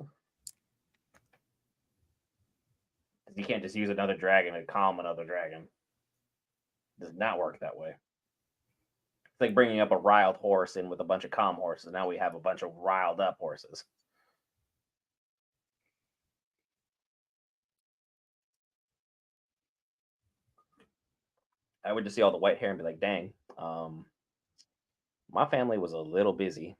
Because you can't just use another dragon to calm another dragon. It does not work that way. It's like bringing up a riled horse in with a bunch of calm horses. Now we have a bunch of riled up horses. I would just see all the white hair and be like, dang, my family was a little busy.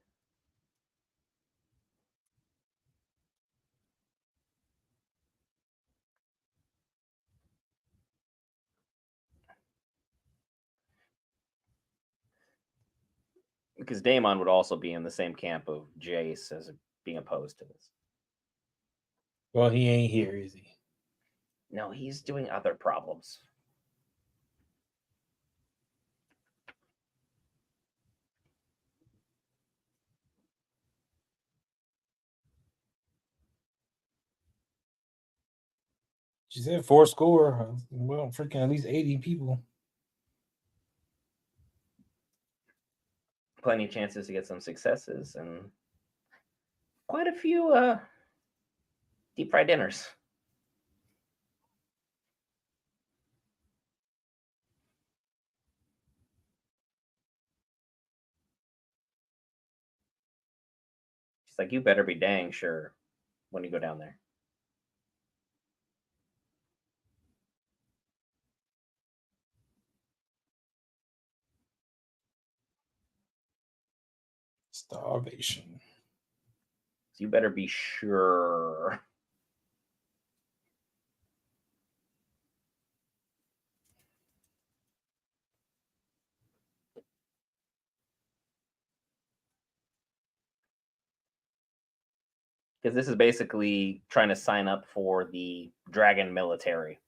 Because Daemon would also be in the same camp of Jace as being opposed to this. Well, he ain't here, is he? No, he's doing other problems. She said 4 score. Well, freaking at least 80 people. Plenty of chances to get some successes and quite a few deep fried dinners. She's like, you better be dang sure when you go down there. Starvation. So you better be sure. Because this is basically trying to sign up for the dragon military.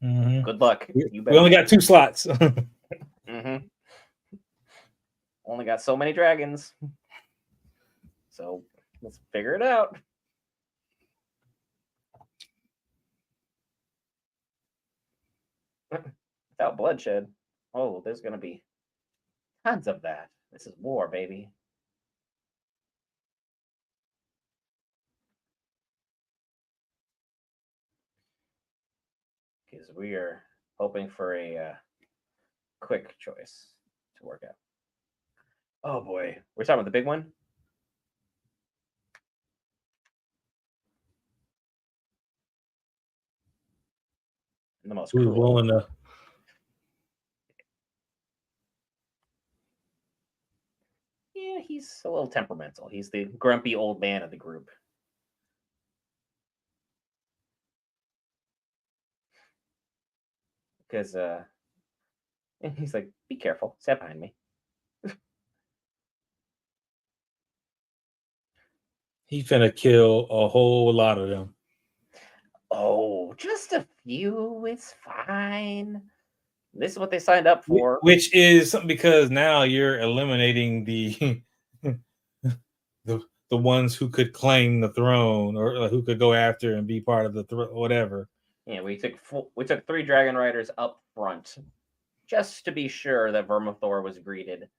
Mm-hmm. Good luck. We only got 2 slots. Mm-hmm. Only got so many dragons. So let's figure it out. Without bloodshed. Oh, there's going to be tons of that. This is war, baby. Because we are hoping for a quick choice to work out. Oh boy, we're talking about the big one. And the most Who's cruel. willing to? Yeah, he's a little temperamental. He's the grumpy old man of the group. Because and he's like, be careful, step behind me. He's finna kill a whole lot of them. Oh, just a few. It's fine. This is what they signed up for. Which is something because now you're eliminating the the ones who could claim the throne or who could go after and be part of the whatever. Yeah, we took 3 dragon riders up front just to be sure that Vermithor was greeted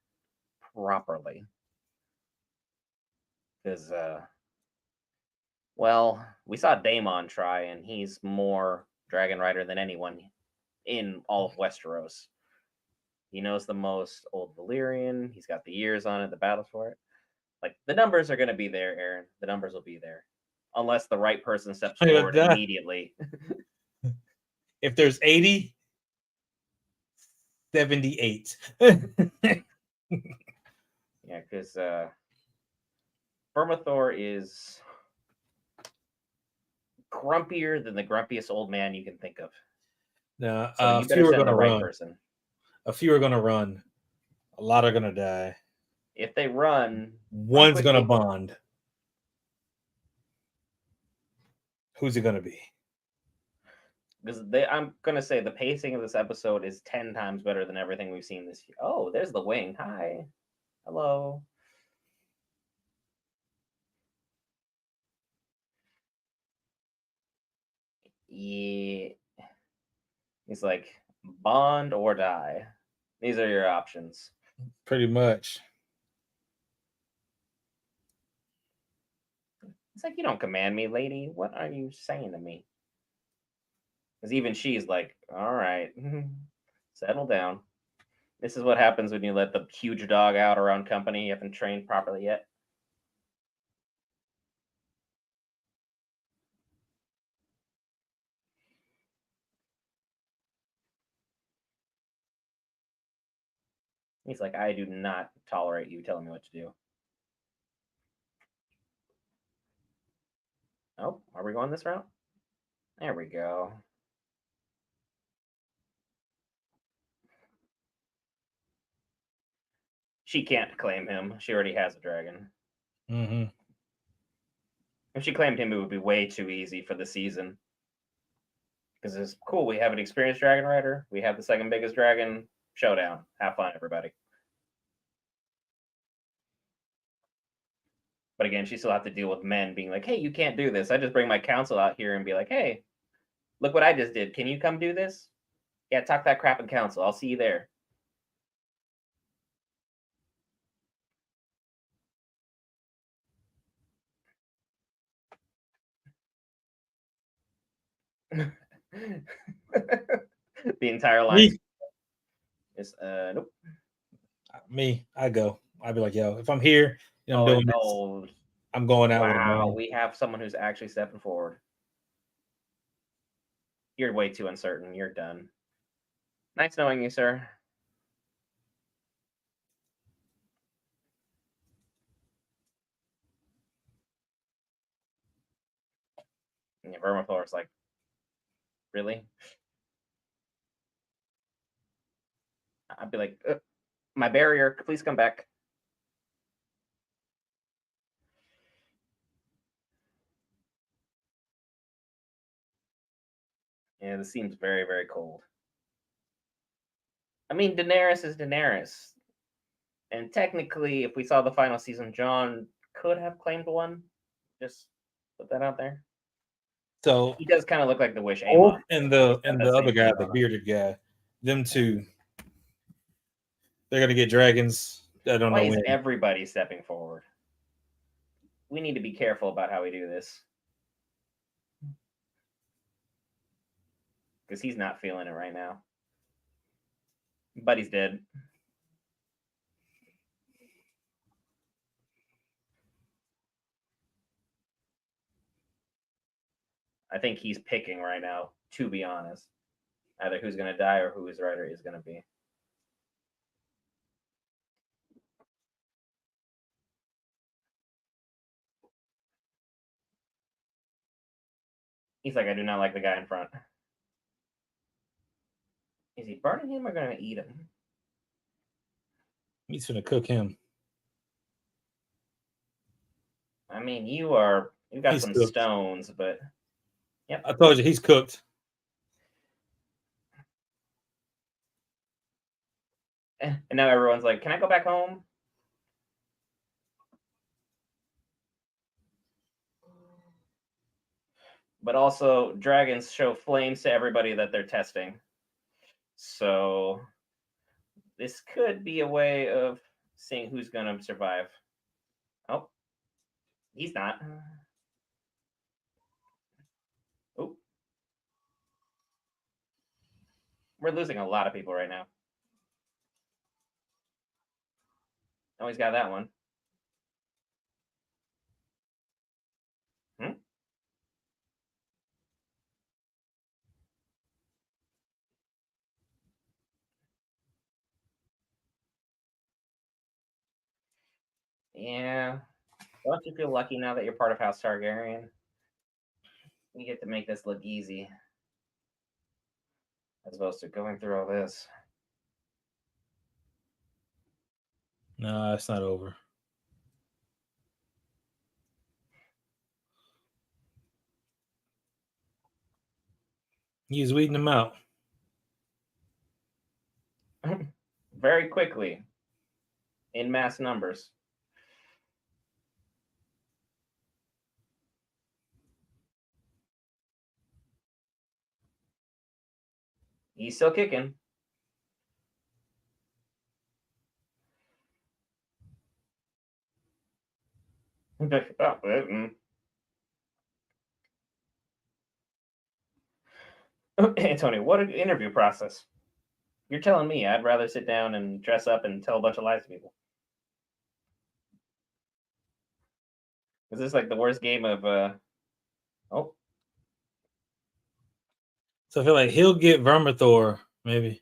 properly. Because well, we saw Daemon try, and he's more dragon rider than anyone in all of Westeros. He knows the most old Valyrian. He's got the years on it, the battles for it. Like, the numbers are going to be there, Aaron. The numbers will be there. Unless the right person steps forward immediately. If there's 80, 78. Yeah, because Vermithor is grumpier than the grumpiest old man you can think of. Now, so you better send the right person. A few are going to run. A lot are going to die. If they run, one's going to bond. Who's it going to be? Because I'm going to say the pacing of this episode is 10 times better than everything we've seen this year. Oh, there's the wing. Hi. Hello. Yeah. He's like, bond or die. These are your options. Pretty much. It's like, you don't command me, lady. What are you saying to me? Because even she's like, all right, settle down. This is what happens when you let the huge dog out around company you haven't trained properly yet. He's like, I do not tolerate you telling me what to do. Oh, are we going this route? There we go. She can't claim him. She already has a dragon. Mm-hmm. If she claimed him, it would be way too easy for the season. Because it's cool. We have an experienced dragon rider. We have the second biggest dragon. Showdown. Have fun, everybody. But again, she still have to deal with men being like, hey, you can't do this. I just bring my council out here and be like, hey, look what I just did. Can you come do this? Yeah, talk that crap in council. I'll see you there. The entire line is nope. Me, I go. I'd be like, yo, if I'm here, I'm doing this. I'm going out with a bang. We have someone who's actually stepping forward. You're way too uncertain. You're done. Nice knowing you, sir. And Vermithor's like, really? I'd be like, my barrier, please come back. Yeah, this seems very, very cold. I mean, Daenerys is Daenerys. And technically, if we saw the final season, Jon could have claimed one. Just put that out there. So he does kind of look like the Wish Old Aemon. and He's got the that other same guy, thing the on him. bearded guy, them two, they're gonna get dragons. I don't Why know is when. everybody stepping forward? We need to be careful about how we do this. Because he's not feeling it right now. But he's dead. I think he's picking right now, to be honest. Either who's going to die or who his rider is going to be. He's like, I do not like the guy in front. Is he burning him or going to eat him? He's gonna cook him. I mean, you've got some cooked. stones, but yep. I told you he's cooked. And now everyone's like, can I go back home? But also, dragons show flames to everybody that they're testing. So this could be a way of seeing who's going to survive. Oh, he's not. Oh, we're losing a lot of people right now. Oh, he's got that one. Yeah. Don't you feel lucky now that you're part of House Targaryen? You get to make this look easy. As opposed to going through all this. No, it's not over. He's weeding them out. Very quickly. In mass numbers. He's still kicking. Antonio, what an interview process. You're telling me I'd rather sit down and dress up and tell a bunch of lies to people. Is this like the worst game of oh. So I feel like he'll get Vermithor, maybe.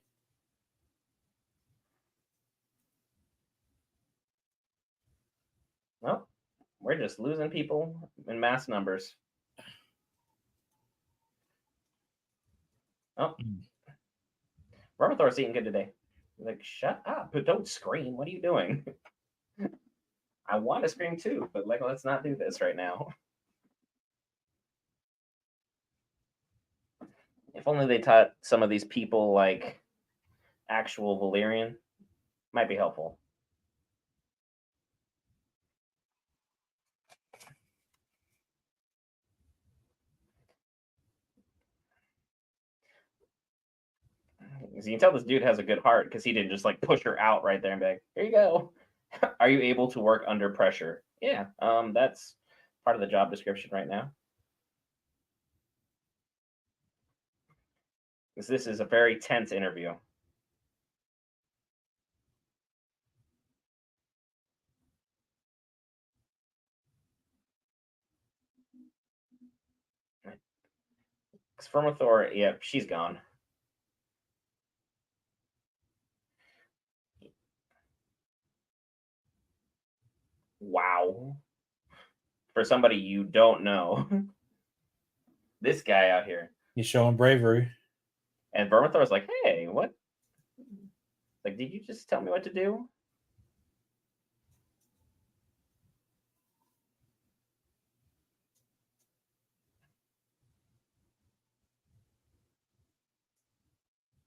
Well, we're just losing people in mass numbers. Oh. Vermithor's eating good today. He's like, shut up, but don't scream. What are you doing? I want to scream too, but like, let's not do this right now. If only they taught some of these people like actual Valyrian, might be helpful. So you can tell this dude has a good heart because he didn't just like push her out right there and be like, here you go. Are you able to work under pressure? Yeah, that's part of the job description right now. Because this is a very tense interview. Because Vermithor, yeah, she's gone. Wow. For somebody you don't know. This guy out here. He's showing bravery. And Vermithor's like, hey, what? Like, did you just tell me what to do?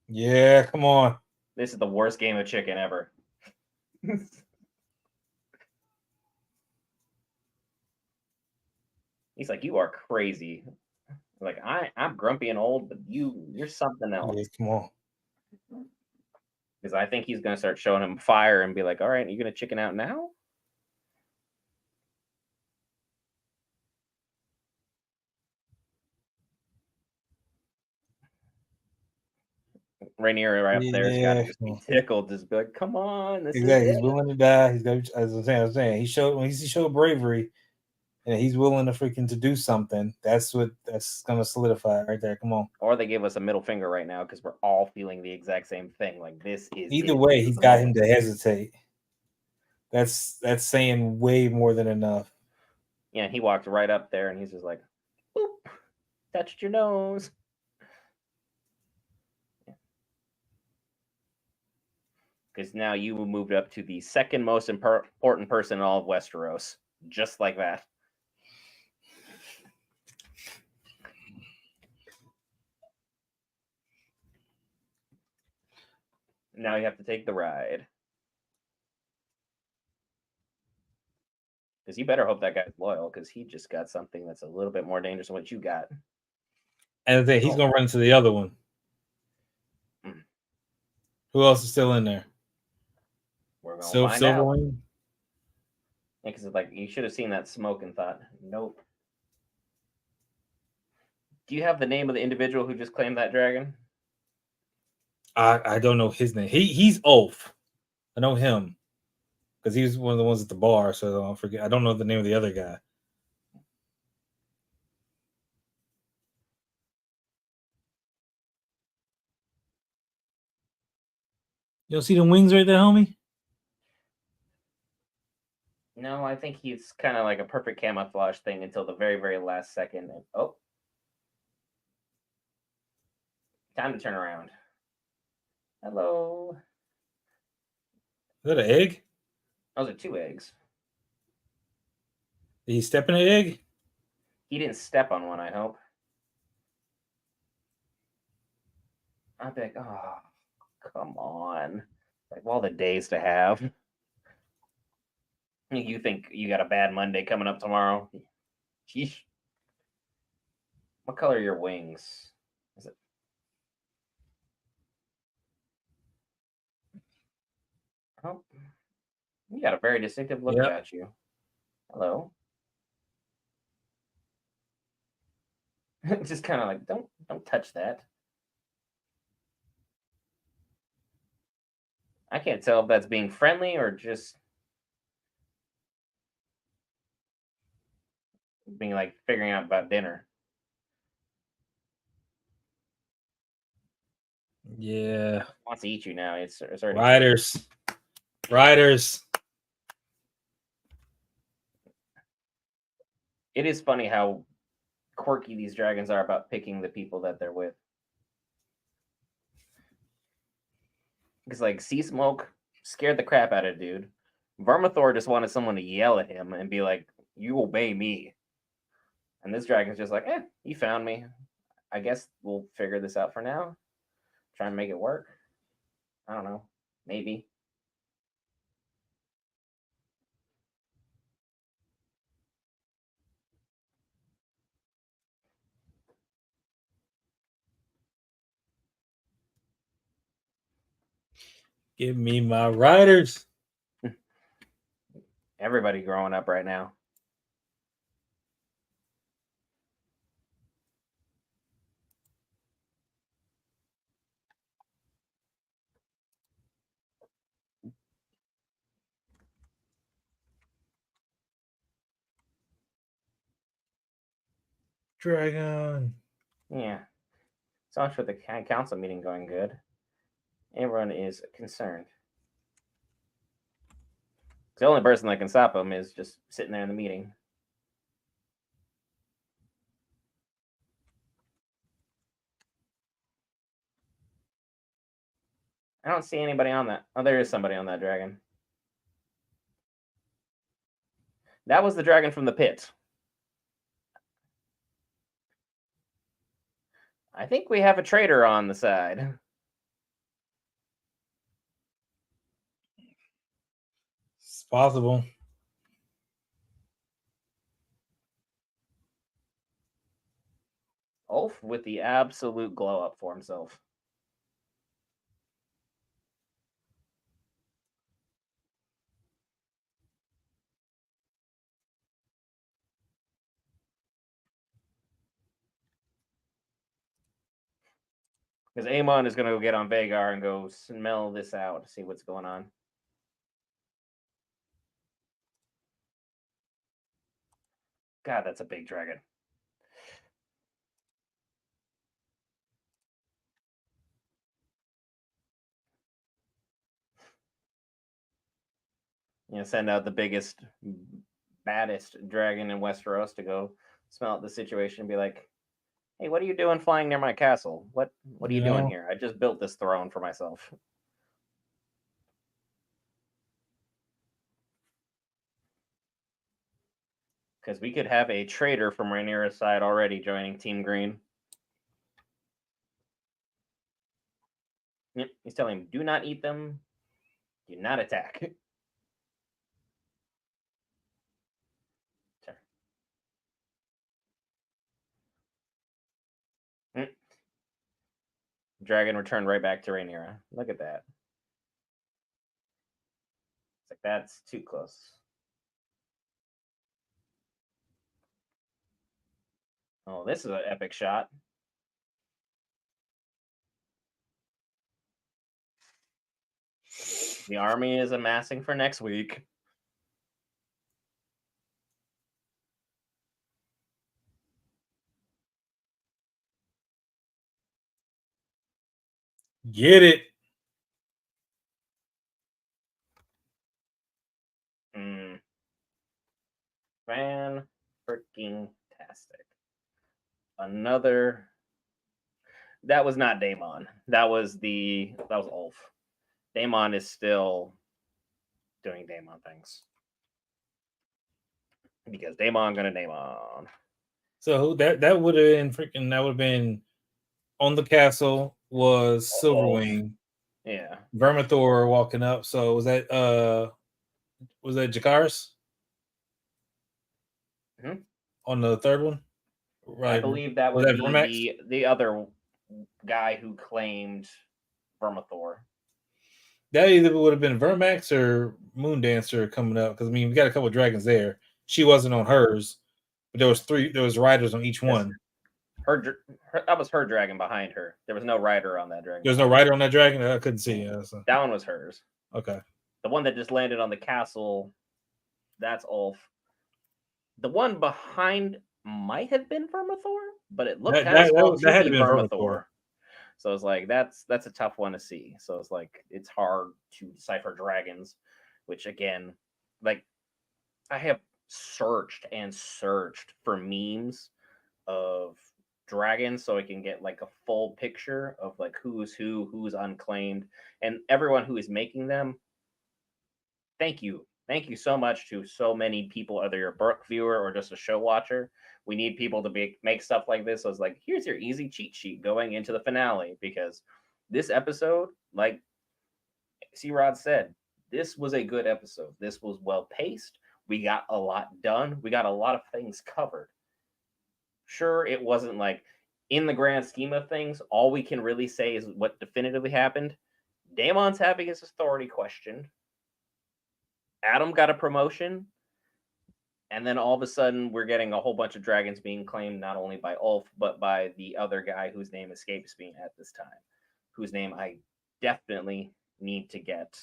Yeah, come on. This is the worst game of chicken ever. He's like, you are crazy. Like, I'm grumpy and old, but you're something else. Yeah, come on. Because I think he's gonna start showing him fire and be like, all right, you're gonna chicken out now? Rainier right up there's got to just be tickled, just be like, come on, this exactly. Is he's willing to die. He's got, as I'm saying, he showed bravery, and he's willing to freaking to do something. That's gonna solidify it right there. Come on. Or they give us a middle finger right now because we're all feeling the exact same thing. Like this is either way, he's got him to hesitate. That's saying way more than enough. Yeah, he walked right up there and he's just like, boop, touched your nose. Because now you moved up to the second most important person in all of Westeros. Just like that. Now you have to take the ride. Because you better hope that guy's loyal, because he just got something that's a little bit more dangerous than what you got. And then he's gonna run into the other one. Who else is still in there? We're gonna find out. Yeah, because it's like you should have seen that smoke and thought, nope. Do you have the name of the individual who just claimed that dragon? I don't know his name. He's Ulf. I know him because he was one of the ones at the bar. So I forget. I don't know the name of the other guy. You don't see the wings right there, homie? No, I think he's kind of like a perfect camouflage thing until the very, very last second. And, oh. Time to turn around. Hello. Is that an egg? Those are 2 eggs. Did he step in an egg? He didn't step on one, I hope. I'd be like, oh, come on. Like, all the days to have. You think you got a bad Monday coming up tomorrow? Sheesh. What color are your wings? Is it? Oh, you got a very distinctive look about you. Hello. Just kind of like, don't touch that. I can't tell if that's being friendly or just being like figuring out about dinner. Yeah. Wants to eat you now. It's already Riders. It is funny how quirky these dragons are about picking the people that they're with. Because like Sea Smoke scared the crap out of dude. Vermithor just wanted someone to yell at him and be like, "You obey me." And this dragon's just like, you found me. I guess we'll figure this out for now. Try and make it work. I don't know. Maybe. Give me my riders. Everybody growing up right now. Dragon. Yeah. So much for the council meeting going good. Everyone is concerned. The only person that can stop him is just sitting there in the meeting. I don't see anybody on that. Oh, there is somebody on that dragon. That was the dragon from the pit. I think we have a traitor on the side. It's possible. Ulf with the absolute glow up for himself. Because Amon is going to go get on Vagar and go smell this out, see what's going on. God, that's a big dragon. Send out the biggest, baddest dragon in Westeros to go smell out the situation and be like, "Hey, what are you doing flying near my castle? What are you doing here? I just built this throne for myself." Because we could have a traitor from Rhaenyra's side already joining Team Green. Yep, he's telling him, "Do not eat them. Do not attack." Dragon returned right back to Rhaenyra. Look at that. It's like, that's too close. Oh, this is an epic shot. The army is amassing for next week. Get it. Fan freaking tastic. Another. That was not Daemon. That was Ulf. Daemon is still doing Daemon things. Because Daemon gonna Daemon. So that would have been freaking. That would have been on the castle was Silverwing. Yeah. Vermithor walking up. So was that Jakaris? Mm-hmm. On the third one? Right. I believe that would be the other guy who claimed Vermithor. That either would have been Vermax or Moondancer coming up, because I mean we got a couple of dragons there. She wasn't on hers, but there was riders on each one. Her that was her dragon behind her. There was no rider on that dragon. There's no rider on that dragon? I couldn't see. So. That one was hers. Okay. The one that just landed on the castle, that's Ulf. The one behind might have been Vermithor, but it looked kind of small to be Vermithor. So it's like that's a tough one to see. So it's like it's hard to decipher dragons, which again, like I have searched and searched for memes of dragons so I can get like a full picture of like who's who's unclaimed, and everyone who is making them. Thank you so much to so many people, whether you're a book viewer or just a show watcher. We need people to make stuff like this. So it's like, here's your easy cheat sheet going into the finale, because this episode, like C-Rod said, this was a good episode. This was well paced. We got a lot done. We got a lot of things covered. Sure, it wasn't like, in the grand scheme of things, all we can really say is what definitively happened. Daemon's having his authority questioned. Adam got a promotion, and then all of a sudden we're getting a whole bunch of dragons being claimed not only by Ulf but by the other guy whose name escapes me at this time, whose name I definitely need to get.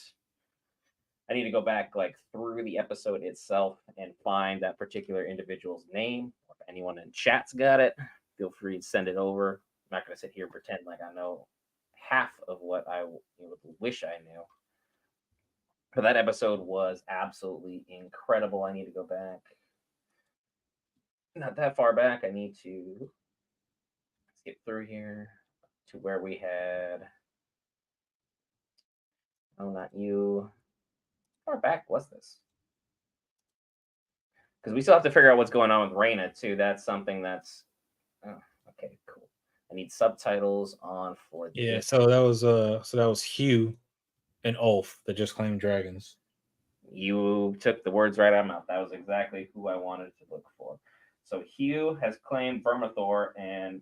I need to go back like through the episode itself and find that particular individual's name. If anyone in chat's got it, feel free to send it over. I'm not going to sit here and pretend like I know half of what I wish I knew. But that episode was absolutely incredible. I need to go back. Not that far back. I need to skip through here to where we had Oh, not you. How far back was this? Because we still have to figure out what's going on with Reina too. That's something that's oh, okay, cool. I need subtitles on for Yeah, this. so that was Hugh and Ulf that just claimed dragons. You took the words right out of my mouth. That was exactly who I wanted to look for. So Hugh has claimed Vermithor, and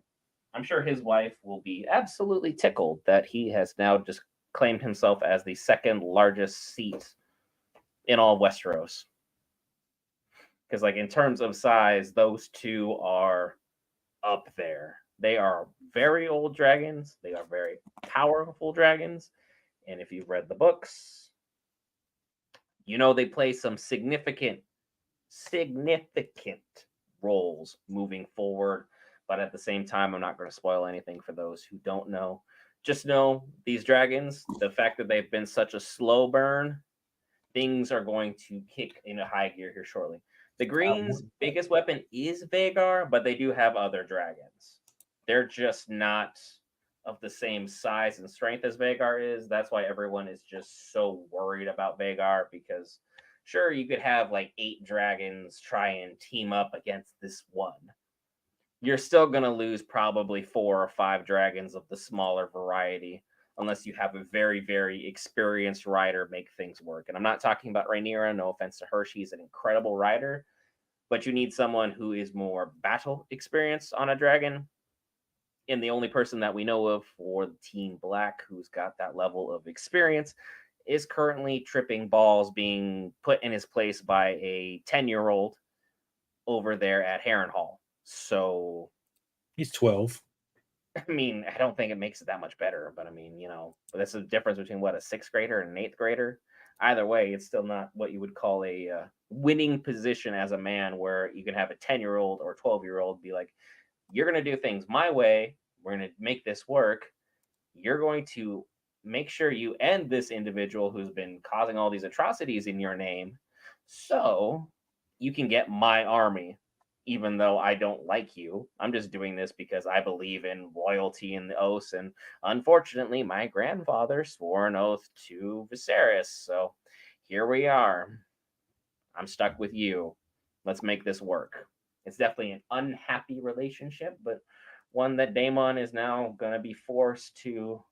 I'm sure his wife will be absolutely tickled that he has now just claimed himself as the second largest seat in all Westeros. Because, like, in terms of size, those two are up there. They are very old dragons. They are very powerful dragons. And if you've read the books, you know they play some significant roles moving forward. But at the same time, I'm not going to spoil anything for those who don't know. Just know these dragons, the fact that they've been such a slow burn, things are going to kick into high gear here shortly. The Greens' biggest weapon is Vagar, but they do have other dragons. They're just not of the same size and strength as Vagar is. That's why everyone is just so worried about Vagar because sure, you could have like 8 dragons try and team up against this one. You're still going to lose probably 4 or 5 dragons of the smaller variety unless you have a very, very experienced rider make things work. And I'm not talking about Rhaenyra, no offense to her. She's an incredible rider, but you need someone who is more battle experienced on a dragon. And the only person that we know of for the Team Black who's got that level of experience is currently tripping balls being put in his place by a 10-year-old over there at Harrenhal. So He's 12. I mean, I don't think it makes it that much better, but I mean, that's the difference between what a 6th grader and an 8th grader. Either way, it's still not what you would call a winning position as a man, where you can have a 10-year-old or 12-year-old be like, "You're going to do things my way. We're going to make this work. You're going to make sure you end this individual who's been causing all these atrocities in your name, so you can get my army." Even though I don't like you, I'm just doing this because I believe in loyalty and the oaths. And unfortunately, my grandfather swore an oath to Viserys. So here we are. I'm stuck with you. Let's make this work. It's definitely an unhappy relationship, but one that Daemon is now going to be forced to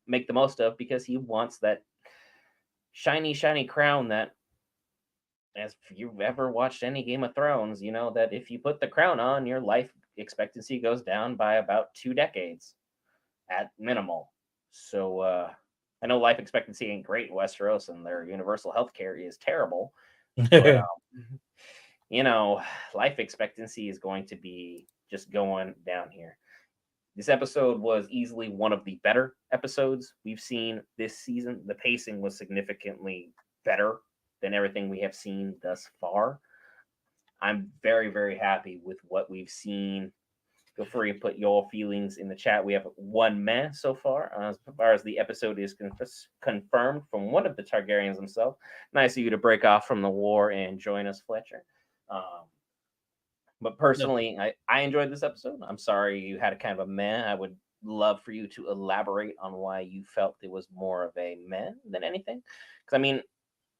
make the most of because he wants that shiny, shiny crown that, as if you've ever watched any Game of Thrones, you know that if you put the crown on, your life expectancy goes down by about 2 decades at minimal. So I know life expectancy ain't great in Westeros, and their universal health care is terrible. But you know, life expectancy is going to be just going down here. This episode was easily one of the better episodes we've seen this season. The pacing was significantly better than everything we have seen thus far. I'm very, very happy with what we've seen. Feel free to put your feelings in the chat. We have one meh so far, as far as the episode is confirmed from one of the Targaryens himself. Nice of you to break off from the war and join us, Fletcher. But personally, I enjoyed this episode. I'm sorry you had a kind of a meh. I would love for you to elaborate on why you felt it was more of a meh than anything. Because, I mean,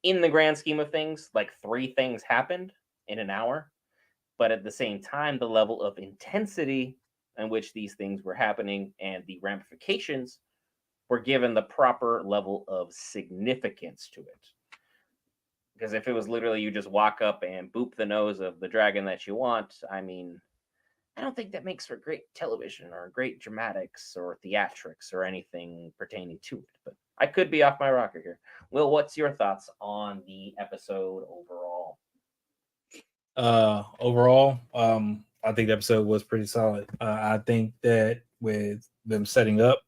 in the grand scheme of things, like 3 things happened in an hour. But at the same time, the level of intensity in which these things were happening and the ramifications were given the proper level of significance to it. Because if it was literally you just walk up and boop the nose of the dragon that you want, I mean, I don't think that makes for great television or great dramatics or theatrics or anything pertaining to it. But I could be off my rocker here. Will, what's your thoughts on the episode overall? Overall, I think the episode was pretty solid. I think that with them setting up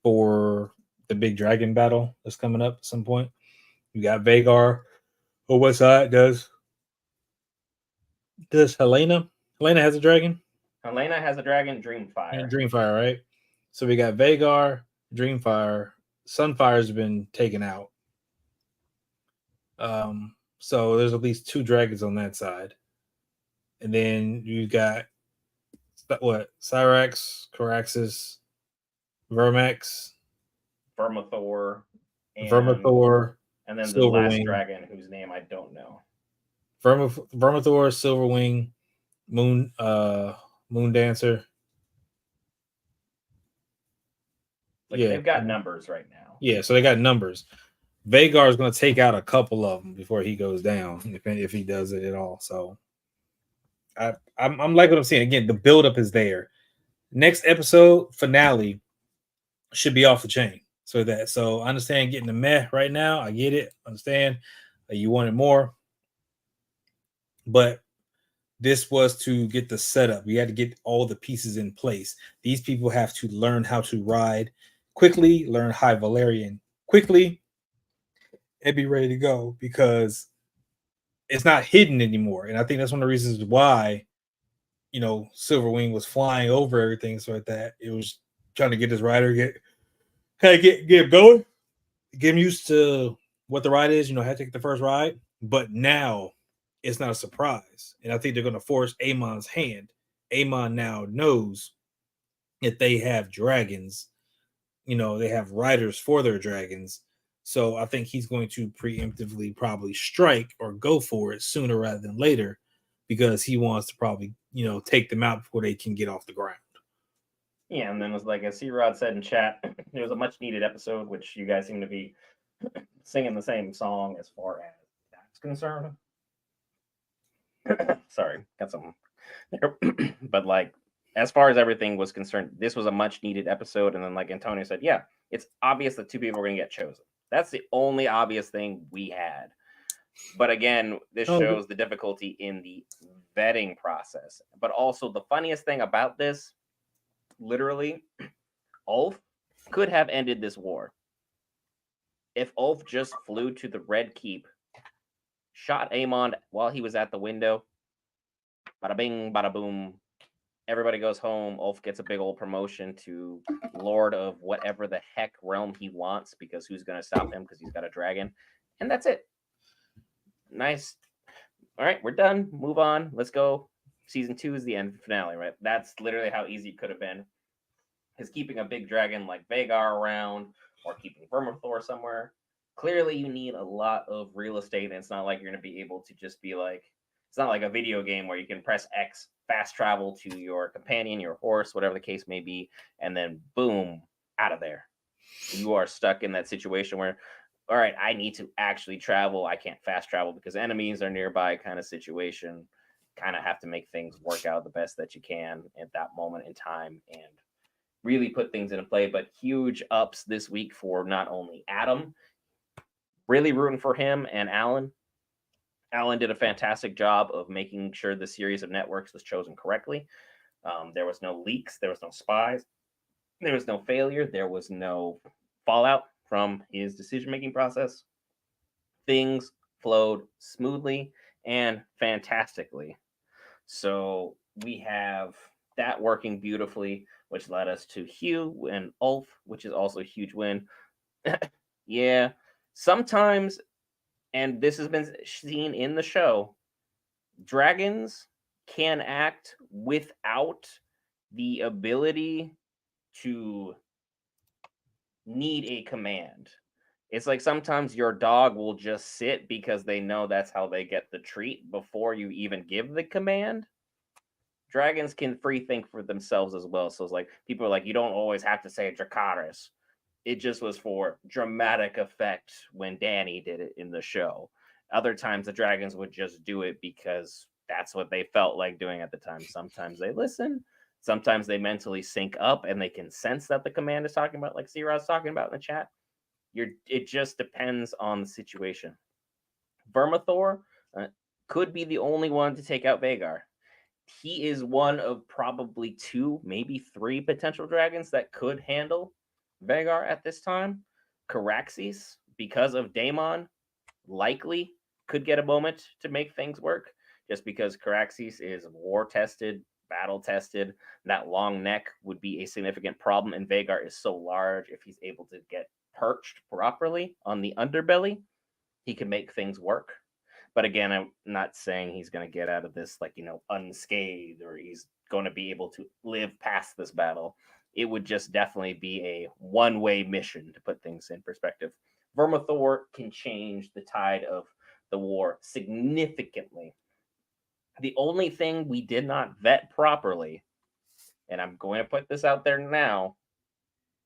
for the big dragon battle that's coming up at some point, you got Vagar. On what side does Helena? Helena has a dragon. Helena has a dragon, Dreamfire. Dreamfire, right? So we got Vagar, Dreamfire. Sunfire's been taken out. So there's at least 2 dragons on that side. And then you got what? Cyrax, Caraxes, Vermax, Vermithor. and Vermithor, and then the last Silverwing, dragon whose name I don't know. Vermithor, Silverwing, Moon Dancer. Like Yeah, they've got numbers right now. yeah. So they got numbers. Vagar is going to take out a couple of them before he goes down, if he does it at all. So I'm like what I'm saying. Again, the buildup is there. Next episode finale should be off the chain. So I understand getting the meh right now. I get it. Understand you wanted more, but this was to get the setup. We had to get all the pieces in place. These people have to learn how to ride quickly, learn High Valerian quickly, and be ready to go because it's not hidden anymore. And I think that's one of the reasons why, Silverwing was flying over everything so like that. It was trying to get this rider get him going, get him used to what the ride is, had to take the first ride. But now it's not a surprise. And I think they're going to force Amon's hand. Amon now knows that they have dragons, they have riders for their dragons. So I think he's going to preemptively probably strike or go for it sooner rather than later because he wants to probably, take them out before they can get off the ground. Yeah, and then it was like as C-Rod said in chat, it was a much needed episode, which you guys seem to be singing the same song as far as that's concerned. Sorry, got some there. But like as far as everything was concerned, this was a much needed episode. And then like Antonio said, yeah, it's obvious that two people are gonna get chosen. That's the only obvious thing we had. But again, this shows the difficulty in the vetting process. But also the funniest thing about this, literally, Ulf could have ended this war. If Ulf just flew to the Red Keep, shot Amon while he was at the window, bada bing, bada boom, everybody goes home. Ulf gets a big old promotion to Lord of whatever the heck realm he wants because who's going to stop him because he's got a dragon. And that's it. Nice. All right, we're done. Move on. Let's go. Season 2 is the end finale, right? That's literally how easy it could have been. Is keeping a big dragon like Vagar around or keeping Vermithor somewhere. Clearly, you need a lot of real estate, and it's not like you're going to be able to just be like, it's not like a video game where you can press X, fast travel to your companion, your horse, whatever the case may be, and then boom, out of there. You are stuck in that situation where, all right, I need to actually travel. I can't fast travel because enemies are nearby kind of situation. Kind of have to make things work out the best that you can at that moment in time and really put things into play. But huge ups this week for not only Adam, really rooting for him, and Alan. Alan did a fantastic job of making sure the series of networks was chosen correctly. There was no leaks, there was no spies, there was no failure, there was no fallout from his decision-making process. Things flowed smoothly and fantastically. So we have that working beautifully, which led us to Hugh and Ulf, which is also a huge win. Yeah, sometimes, and this has been seen in the show, dragons can act without the ability to need a command. It's like sometimes your dog will just sit because they know that's how they get the treat before you even give the command. Dragons can free think for themselves as well. So it's like people are like, you don't always have to say Dracarys. It just was for dramatic effect when Danny did it in the show. Other times the dragons would just do it because that's what they felt like doing at the time. Sometimes they listen. Sometimes they mentally sync up and they can sense that the command is talking about, like C-Rod's talking about in the chat. It just depends on the situation. Vermithor could be the only one to take out Vagar. He is one of probably 2, maybe 3 potential dragons that could handle Vagar at this time. Caraxes, because of Daemon, likely could get a moment to make things work, just because Caraxes is war tested, battle tested. That long neck would be a significant problem, and Vagar is so large. If he's able to get perched properly on the underbelly, he can make things work. But again, I'm not saying he's going to get out of this like, unscathed or he's going to be able to live past this battle. It would just definitely be a one-way mission to put things in perspective. Vermithor can change the tide of the war significantly. The only thing we did not vet properly, and I'm going to put this out there now,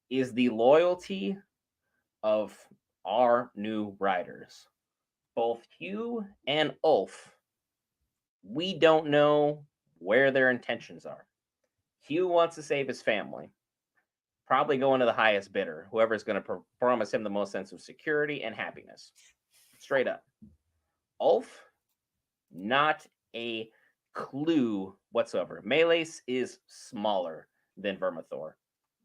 is the loyalty of our new riders. Both Hugh and Ulf, we don't know where their intentions are. Hugh wants to save his family, probably going to the highest bidder, whoever's going to promise him the most sense of security and happiness. Straight up. Ulf, not a clue whatsoever. Meleys is smaller than Vermithor,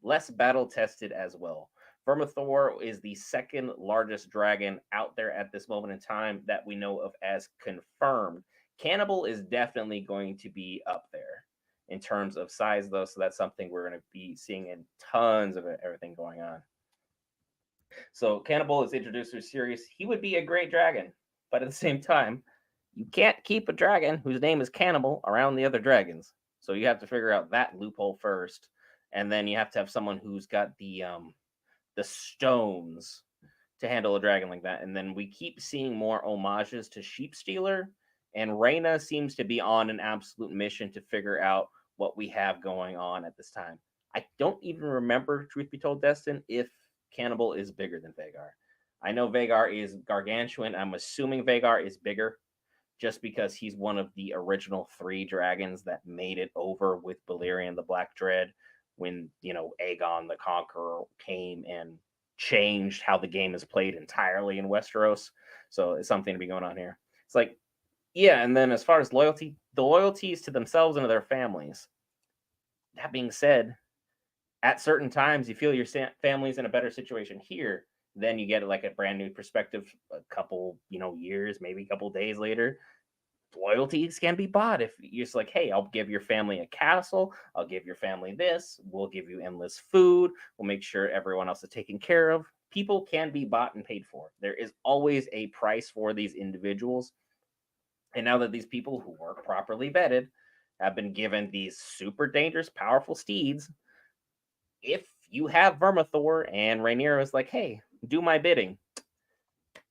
less battle tested as well. Vermithor is the second largest dragon out there at this moment in time that we know of as confirmed. Cannibal is definitely going to be up there in terms of size, though, so that's something we're going to be seeing in tons of everything going on. So Cannibal is introduced to a series. He would be a great dragon, but at the same time, you can't keep a dragon whose name is Cannibal around the other dragons. So you have to figure out that loophole first, and then you have to have someone who's got the stones to handle a dragon like that. And then we keep seeing more homages to Sheep Stealer, and Reyna seems to be on an absolute mission to figure out what we have going on at this time. I don't even remember, truth be told, Destin, if Cannibal is bigger than Vagar. I know Vagar is gargantuan. I'm assuming Vagar is bigger just because he's one of the original 3 dragons that made it over with Balerion the Black Dread when, Aegon the Conqueror came and changed how the game is played entirely in Westeros. So it's something to be going on here. It's like, yeah, and then as far as loyalty, the loyalties to themselves and to their families. That being said, at certain times you feel your family's in a better situation here, then you get like a brand new perspective a couple years, maybe a couple days later. Loyalties can be bought if you're just like, hey, I'll give your family a castle, I'll give your family this, we'll give you endless food, we'll make sure everyone else is taken care of. People can be bought and paid for. There is always a price for these individuals. And now that these people who work properly vetted have been given these super dangerous, powerful steeds, if you have Vermithor and Rhaenyra is like, hey, do my bidding,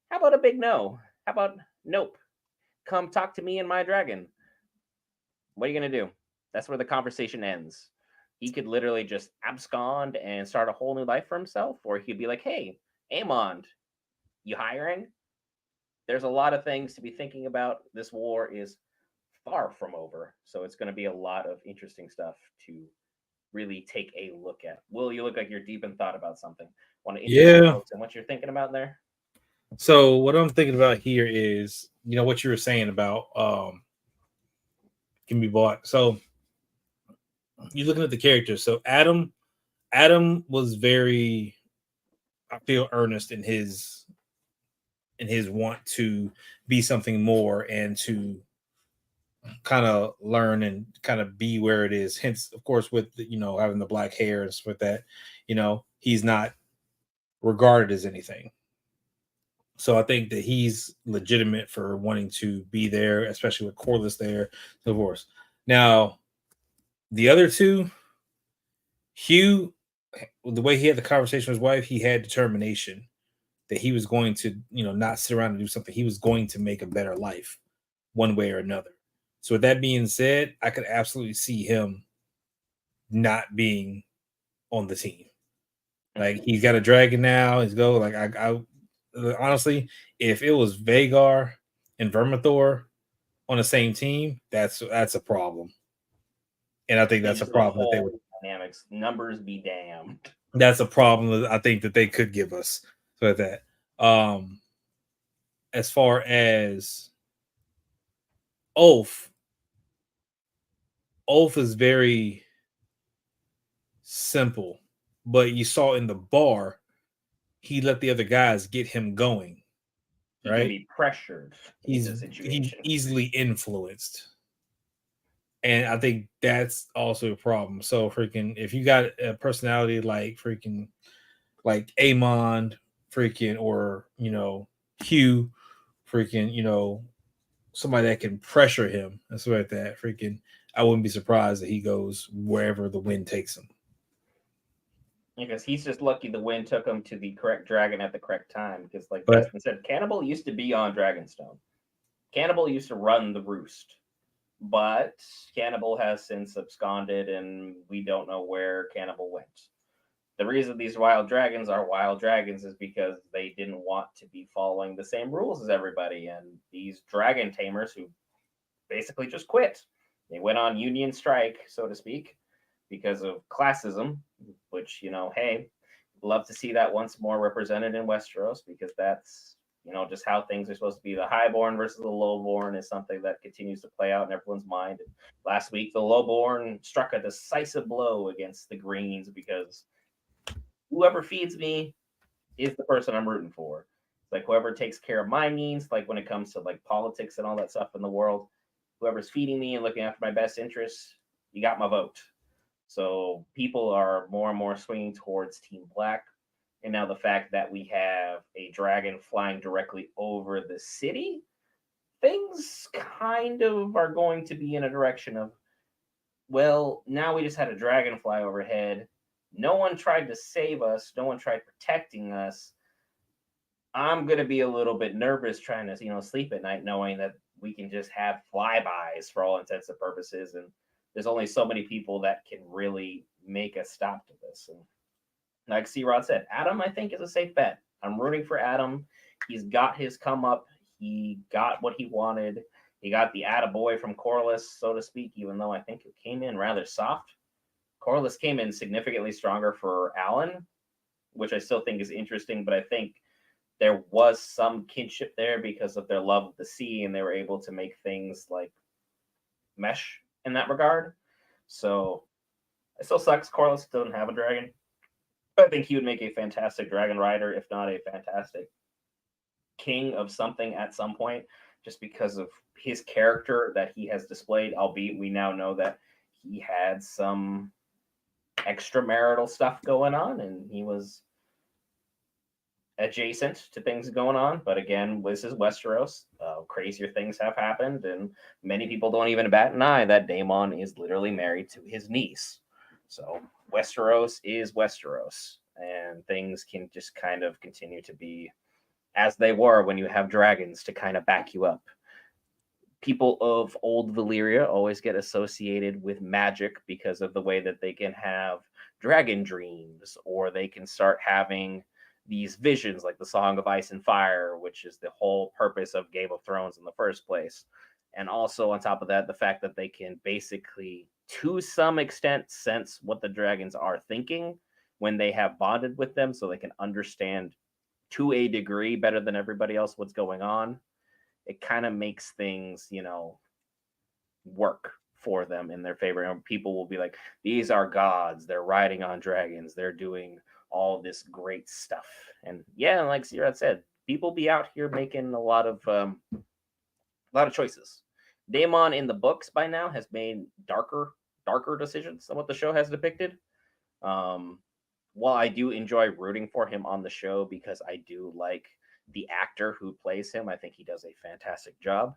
how about a big no? How about nope? Come talk to me and my dragon. What are you going to do? That's where the conversation ends. He could literally just abscond and start a whole new life for himself, or he could be like, hey, Aemond, you hiring? There's a lot of things to be thinking about. This war is far from over, so it's going to be a lot of interesting stuff to really take a look at. Will, you look like you're deep in thought about something. Want to interest folks in what you're thinking about there? So what I'm thinking about here is, what you were saying about can be bought. So you're looking at the characters. So Adam was very, I feel, earnest in his want to be something more and to kind of learn and kind of be where it is. Hence, of course, with having the black hair and stuff like that, he's not regarded as anything. So I think that he's legitimate for wanting to be there, especially with Corlys there, of course. Now, the other two, Hugh, the way he had the conversation with his wife, he had determination that he was going to, not sit around and do something. He was going to make a better life one way or another. So with that being said, I could absolutely see him not being on the team. Like, he's got a dragon now. He's go like I honestly, if it was Vagar and Vermithor on the same team, that's a problem. And I think that's a problem that they would dynamics. Numbers be damned. That's a problem that I think that they could give us with that. As far as Ulf is very simple, but you saw in the bar, he let the other guys get him going. Right? He can be pressured. He's easily influenced. And I think that's also a problem. So freaking, if you got a personality like freaking, like Aemond, freaking, or Hugh, freaking, somebody that can pressure him and stuff like that, freaking, I wouldn't be surprised that he goes wherever the wind takes him. Because he's just lucky the wind took him to the correct dragon at the correct time. Because, like But Justin said, Cannibal used to be on Dragonstone. Cannibal used to run the roost, but Cannibal has since absconded, and we don't know where Cannibal went. The reason these wild dragons are wild dragons is because they didn't want to be following the same rules as everybody, and these dragon tamers who basically just quit. They went on union strike, so to speak, because of classism, which, hey, love to see that once more represented in Westeros because that's, just how things are supposed to be. The highborn versus the lowborn is something that continues to play out in everyone's mind. And last week, the lowborn struck a decisive blow against the greens because whoever feeds me is the person I'm rooting for. It's like whoever takes care of my needs, like when it comes to like politics and all that stuff in the world, whoever's feeding me and looking after my best interests, you got my vote. So people are more and more swinging towards Team Black. And now the fact that we have a dragon flying directly over the city, things kind of are going to be in a direction of, well, now we just had a dragon fly overhead. No one tried to save us. No one tried protecting us. I'm gonna be a little bit nervous trying to, sleep at night, knowing that we can just have flybys for all intents and purposes, and there's only so many people that can really make a stop to this. And like C Rod said, Adam I think is a safe bet. I'm rooting for Adam. He's got his come up. He got what he wanted. He got the attaboy from Corliss, so to speak, even though I think it came in rather soft. Corliss came in significantly stronger for Alan, which I still think is interesting, but I think there was some kinship there because of their love of the sea, and they were able to make things like mesh in that regard. So it still sucks Corliss doesn't have a dragon. I think he would make a fantastic dragon rider, if not a fantastic king of something at some point, just because of his character that he has displayed, albeit we now know that he had some extramarital stuff going on and he was adjacent to things going on. But again, this is Westeros. Crazier things have happened, and many people don't even bat an eye that Daemon is literally married to his niece. So Westeros is Westeros, and things can just kind of continue to be as they were when you have dragons to kind of back you up. People of old Valyria always get associated with magic because of the way that they can have dragon dreams, or they can start having these visions like the Song of Ice and Fire, which is the whole purpose of Game of Thrones in the first place. And also, on top of that, the fact that they can basically, to some extent, sense what the dragons are thinking when they have bonded with them, so they can understand to a degree better than everybody else what's going on. It kind of makes things, work for them in their favor. And people will be like, these are gods. They're riding on dragons. They're doing all this great stuff. And yeah, like Sierra said, people be out here making a lot of choices. Daemon in the books by now has made darker decisions than what the show has depicted. While I do enjoy rooting for him on the show because I do like the actor who plays him, I think he does a fantastic job.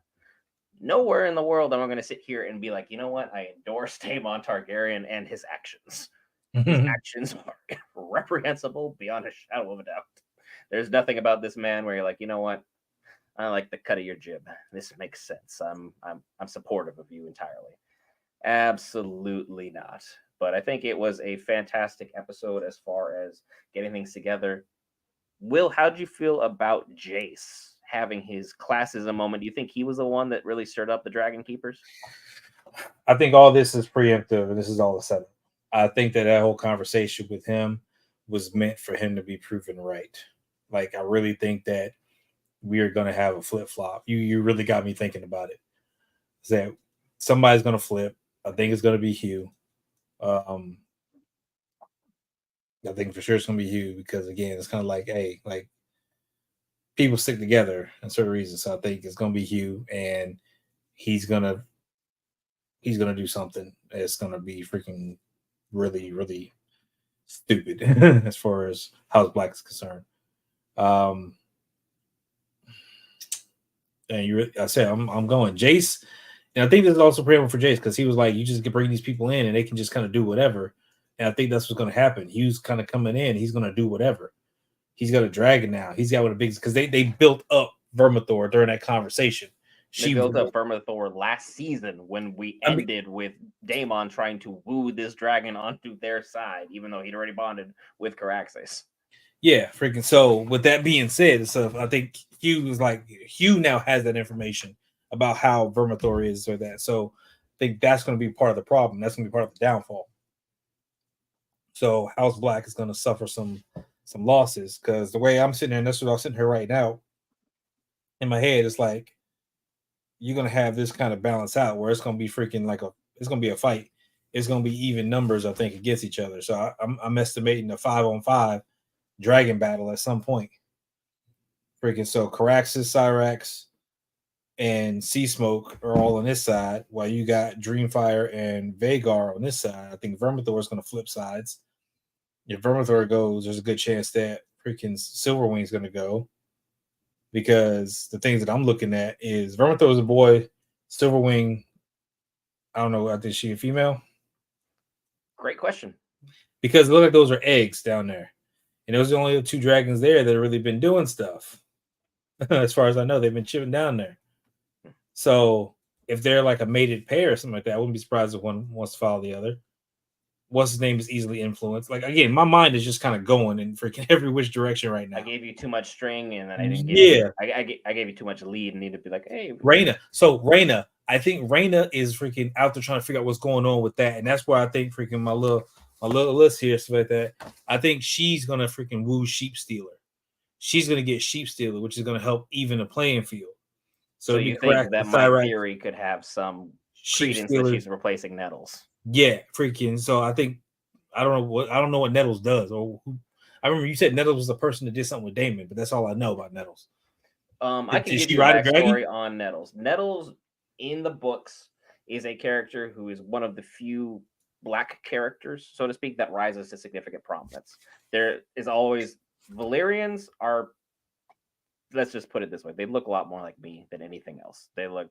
Nowhere in the world am I going to sit here and be like, you know what? I endorse Daemon Targaryen and his actions. His actions are reprehensible beyond a shadow of a doubt. There's nothing about this man where you're like, you know what? I like the cut of your jib. This makes sense. I'm supportive of you entirely. Absolutely not. But I think it was a fantastic episode as far as getting things together. Will, how'd you feel about Jace having his classism moment? Do you think he was the one that really stirred up the Dragon Keepers? I think all this is preemptive, and this is all a setup. I think that whole conversation with him was meant for him to be proven right. Like, I really think that we are going to have a flip flop. You really got me thinking about it. That somebody's going to flip. I think it's going to be Hugh. I think for sure it's going to be Hugh because, again, it's kind of like, hey, like, people stick together in certain reasons. So I think it's going to be Hugh, and he's gonna do something. It's going to be freaking really, really stupid as far as House Black is concerned. And I said I'm going Jace, and I think this is also prevalent for Jace because he was like, you just can bring these people in and they can just kind of do whatever. And I think that's what's going to happen. Hugh's kind of coming in. He's going to do whatever. He's got a dragon now. He's got one of the biggest because they built up Vermithor during that conversation. They built up Vermithor last season when we ended with Daemon trying to woo this dragon onto their side, even though he'd already bonded with Caraxes. Yeah, freaking. So with that being said, so I think Hugh now has that information about how Vermithor is or that. So I think that's going to be part of the problem. That's going to be part of the downfall. So House Black is going to suffer some losses because the way I'm sitting there, and that's what I'm sitting here right now. In my head, it's like you're going to have this kind of balance out where it's going to be freaking it's going to be a fight. It's going to be even numbers, I think, against each other. So I'm estimating a 5-on-5 dragon battle at some point. Freaking so Caraxes, Cyrax, and Sea Smoke are all on this side, while you got Dreamfire and Vagar on this side. I think Vermithor is going to flip sides. If Vermithor goes, there's a good chance that freaking Silverwing is going to go. Because the things that I'm looking at is Vermithor is a boy, Silverwing, I don't know, I think she a female. Great question. Because it looks like those are eggs down there. And those are the only 2 dragons there that have really been doing stuff. As far as I know, they've been chipping down there. So if they're like a mated pair or something like that, I wouldn't be surprised if one wants to follow the other. What's his name is easily influenced. Like again, my mind is just kind of going in freaking every which direction right now. I gave you too much string, and then I didn't give you. I gave you too much lead, and need to be like, hey, Raina. So Raina, I think Raina is freaking out there trying to figure out what's going on with that, and that's why I think freaking my little list here, stuff like that. I think she's gonna freaking woo Sheep Stealer. She's gonna get Sheep Stealer, which is gonna help even the playing field. So you think that my theory could have some credence that she's replacing Nettles? Yeah, freaking. So I think I don't know what Nettles does. Or I remember you said Nettles was the person that did something with Damon, but that's all I know about Nettles. I can give you a backstory on Nettles. Nettles in the books is a character who is one of the few black characters, so to speak, that rises to significant prominence. There is always Valyrians are. Let's just put it this way: they look a lot more like me than anything else. They look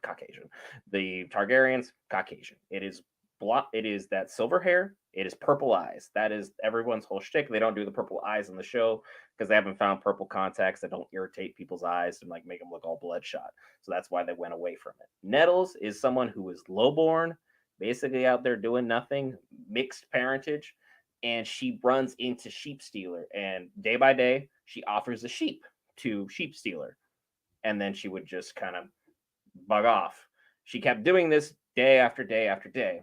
Caucasian. The Targaryens, Caucasian. It is that silver hair. It is purple eyes. That is everyone's whole shtick. They don't do the purple eyes in the show because they haven't found purple contacts that don't irritate people's eyes and like make them look all bloodshot. So that's why they went away from it. Nettles is someone who is lowborn, basically out there doing nothing, mixed parentage, and she runs into Sheep Stealer. And day by day, she offers a sheep to Sheep Stealer, and then she would just kind of bug off. She kept doing this day after day after day.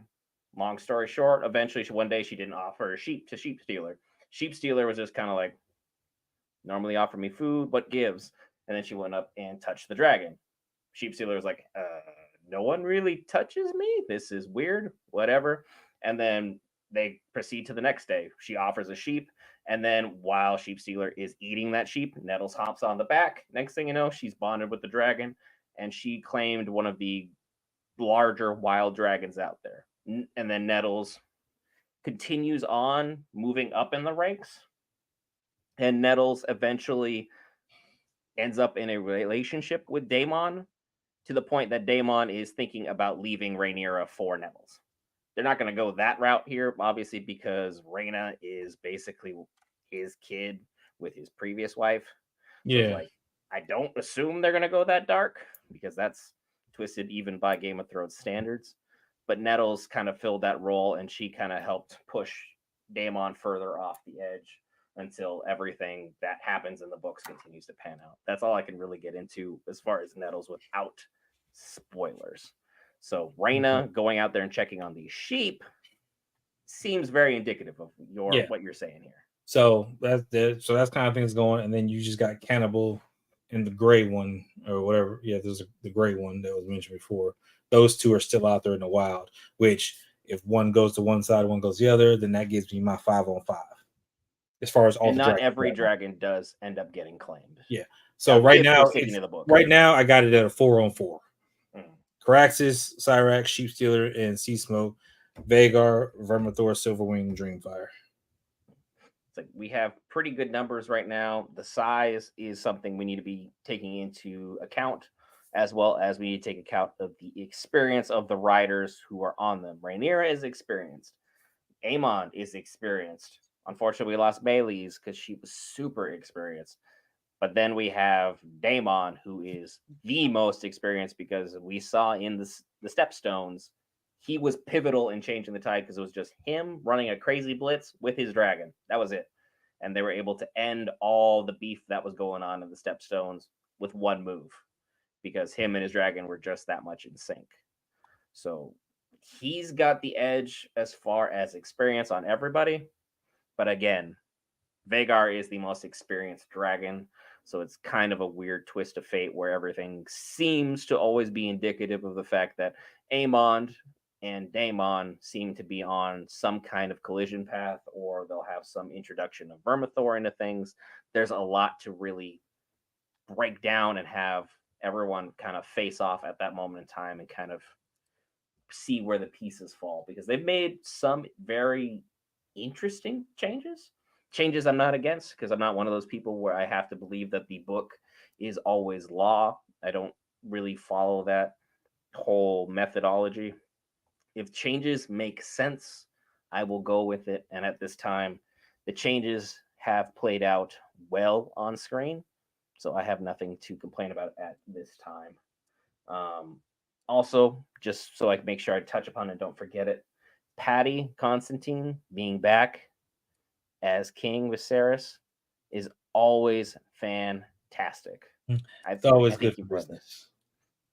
Long story short, eventually one day she didn't offer a sheep to Sheep Stealer. Sheep Stealer was just kind of like, normally offer me food, what gives? And then she went up and touched the dragon. Sheep Stealer was like, no one really touches me. This is weird, whatever. And then they proceed to the next day. She offers a sheep. And then while Sheep Stealer is eating that sheep, Nettles hops on the back. Next thing you know, she's bonded with the dragon. And she claimed one of the larger wild dragons out there. And then Nettles continues on moving up in the ranks. And Nettles eventually ends up in a relationship with Daemon to the point that Daemon is thinking about leaving Rhaenyra for Nettles. They're not going to go that route here, obviously, because Rhaena is basically his kid with his previous wife. So it's like, I don't assume they're going to go that dark because that's twisted even by Game of Thrones standards. But Nettles kind of filled that role, and she kind of helped push Daemon further off the edge until everything that happens in the books continues to pan out. That's all I can really get into as far as Nettles without spoilers. So Rhaena going out there and checking on these sheep seems very indicative of what you're saying here. So that's kind of things going, and then you just got Cannibal and the gray one or whatever. Yeah, there's the gray one that was mentioned before. Those 2 are still out there in the wild. Which, if one goes to one side, one goes the other, then that gives me my 5-on-5. As far as all, and not every dragon does end up getting claimed. Yeah. So right now, I got it at a 4-on-4. Caraxes, Cyrax, Sheep Stealer, and Sea Smoke, Vagar, Vermithor, Silverwing, Dreamfire. It's like we have pretty good numbers right now. The size is something we need to be taking into account, as well as we need to take account of the experience of the riders who are on them. Rhaenyra is experienced. Amon is experienced. Unfortunately, we lost Bailey's because she was super experienced. But then we have Daemon, who is the most experienced because we saw in the Stepstones, he was pivotal in changing the tide because it was just him running a crazy blitz with his dragon. That was it. And they were able to end all the beef that was going on in the Stepstones with one move because him and his dragon were just that much in sync. So he's got the edge as far as experience on everybody. But again, Vagar is the most experienced dragon. So it's kind of a weird twist of fate where everything seems to always be indicative of the fact that Aemond and Daemon seem to be on some kind of collision path, or they'll have some introduction of Vermithor into things. There's a lot to really break down and have everyone kind of face off at that moment in time and kind of see where the pieces fall, because they've made some very interesting changes I'm not against, because I'm not one of those people where I have to believe that the book is always law. I don't really follow that whole methodology. If changes make sense, I will go with it. And at this time, the changes have played out well on screen. So I have nothing to complain about at this time. Also, just so I can make sure I touch upon it and don't forget it, Patty Constantine being back as King Viserys is always fantastic. It's always think good you for brought this. business.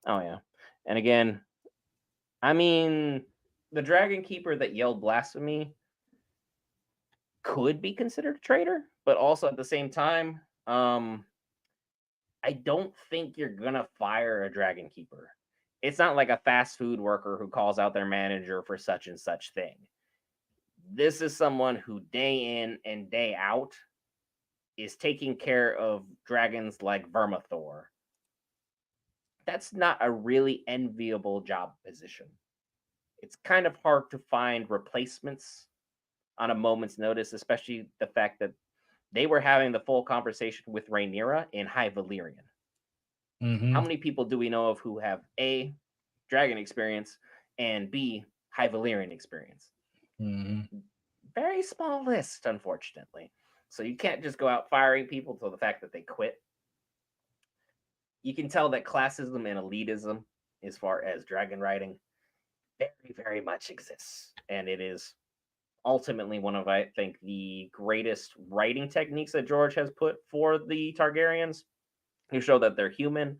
Oh yeah, and again, I mean, the Dragon Keeper that yelled blasphemy could be considered a traitor, but also at the same time, I don't think you're gonna fire a Dragon Keeper. It's not like a fast food worker who calls out their manager for such and such thing. This is someone who day in and day out is taking care of dragons like Vermithor. That's not a really enviable job position. It's kind of hard to find replacements on a moment's notice, especially the fact that they were having the full conversation with Rhaenyra in High Valyrian. Mm-hmm. How many people do we know of who have A, dragon experience, and B, High Valyrian experience? Mm-hmm. Very small list, unfortunately. So you can't just go out firing people to the fact that they quit. You can tell that classism and elitism, as far as dragon riding, very, very much exists. And it is ultimately one of, I think, the greatest writing techniques that George has put for the Targaryens. He showed that they're human,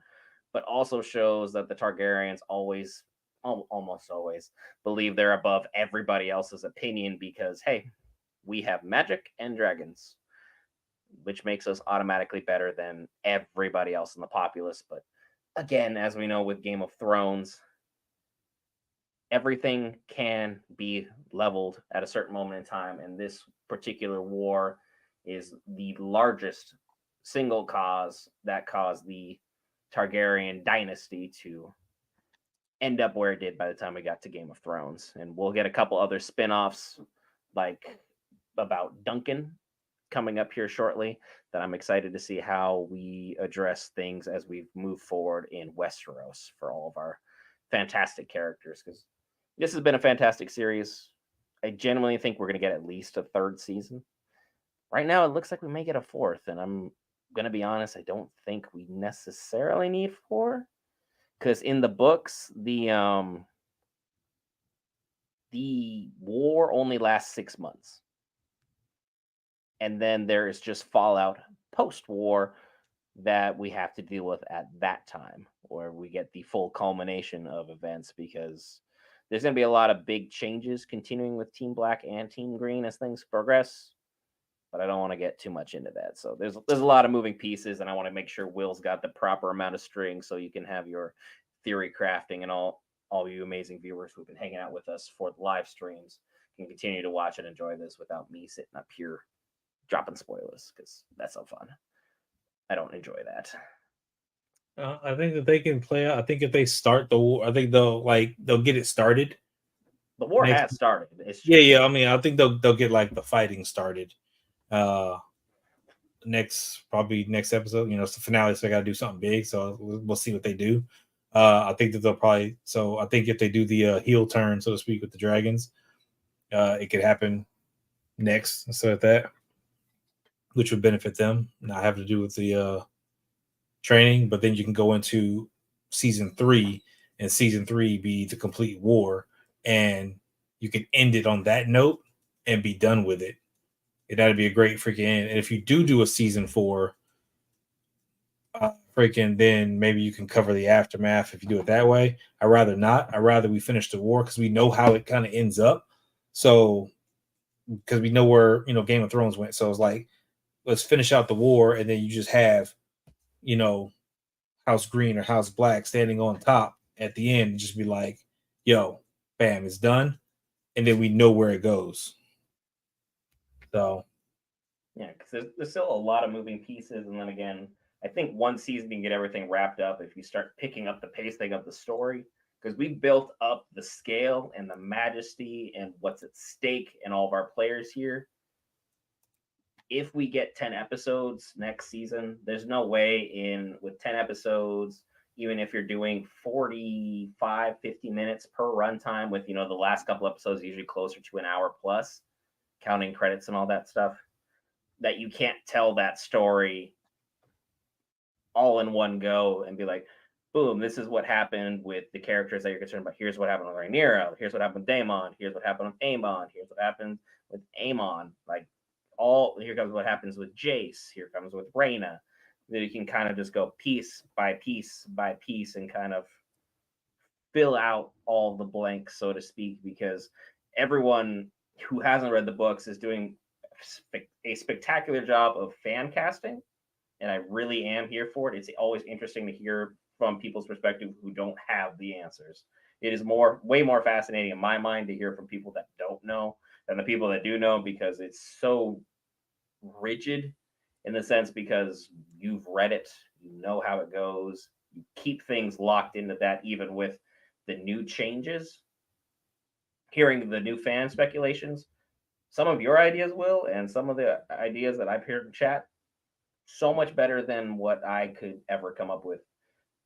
but also shows that the Targaryens always, almost always, believe they're above everybody else's opinion because, hey, we have magic and dragons, which makes us automatically better than everybody else in the populace. But again, as we know with Game of Thrones, everything can be leveled at a certain moment in time, and this particular war is the largest single cause that caused the Targaryen dynasty to end up where it did by the time we got to Game of Thrones. And we'll get a couple other spin-offs like about Duncan coming up here shortly that I'm excited to see how we address things as we move forward in Westeros for all of our fantastic characters, because this has been a fantastic series. I genuinely think we're going to get at least a third season. Right now, it looks like we may get a fourth, and I'm going to be honest, I don't think we necessarily need four, because in the books, the war only lasts 6 months, and then there is just fallout post-war that we have to deal with at that time, where we get the full culmination of events, because there's going to be a lot of big changes continuing with Team Black and Team Green as things progress. But I don't want to get too much into that. So there's a lot of moving pieces, and I want to make sure Will's got the proper amount of string so you can have your theory crafting, and all you amazing viewers who've been hanging out with us for the live streams can continue to watch and enjoy this without me sitting up here dropping spoilers, because that's no fun. I don't enjoy that. I think that they can play out. I think if they start the war, I think they'll get it started. The war has started. It's just, yeah. I mean, I think they'll get like the fighting started. Next episode, it's the finale, so I got to do something big. So we'll see what they do. I think that they'll probably. So I think if they do the heel turn, so to speak, with the dragons, It could happen next and stuff like that, which would benefit them, not have to do with the training. But then you can go into season 3, and season 3 be the complete war, and you can end it on that note and be done with it. And that'd be a great freaking end. And if you do a season 4, freaking, then maybe you can cover the aftermath if you do it that way. I'd rather not. I'd rather we finish the war because we know how it kind of ends up. So because we know where Game of Thrones went. So it's like, let's finish out the war, and then you just have you know House Green or House Black standing on top at the end, and just be like, yo, bam, it's done, and then we know where it goes. So Yeah, because there's still a lot of moving pieces, and then again, I think one season you can get everything wrapped up if you start picking up the pacing of the story. Because we built up the scale and the majesty and what's at stake in all of our players here. If we get 10 episodes next season, there's no way in with 10 episodes, even if you're doing 45, 50 minutes per runtime with, the last couple episodes usually closer to an hour plus, counting credits and all that stuff, that you can't tell that story all in one go and be like, boom, this is what happened with the characters that you're concerned about. Here's what happened with Rhaenyra. Here's what happened with Daemon. Here's what happened with Aemon. Here's what happened with Aemon. Like, here comes what happens with Jace. Here comes with Rhaena. That you can kind of just go piece by piece by piece and kind of fill out all the blanks, so to speak, because everyone who hasn't read the books is doing a spectacular job of fan casting, and I really am here for it. It's always interesting to hear from people's perspective who don't have the answers. It is way more fascinating in my mind to hear from people that don't know than the people that do know, because it's so rigid in the sense because you've read it, you know how it goes, you keep things locked into that, even with the new changes. Hearing the new fan speculations, some of your ideas, Will, and some of the ideas that I've heard in chat, so much better than what I could ever come up with.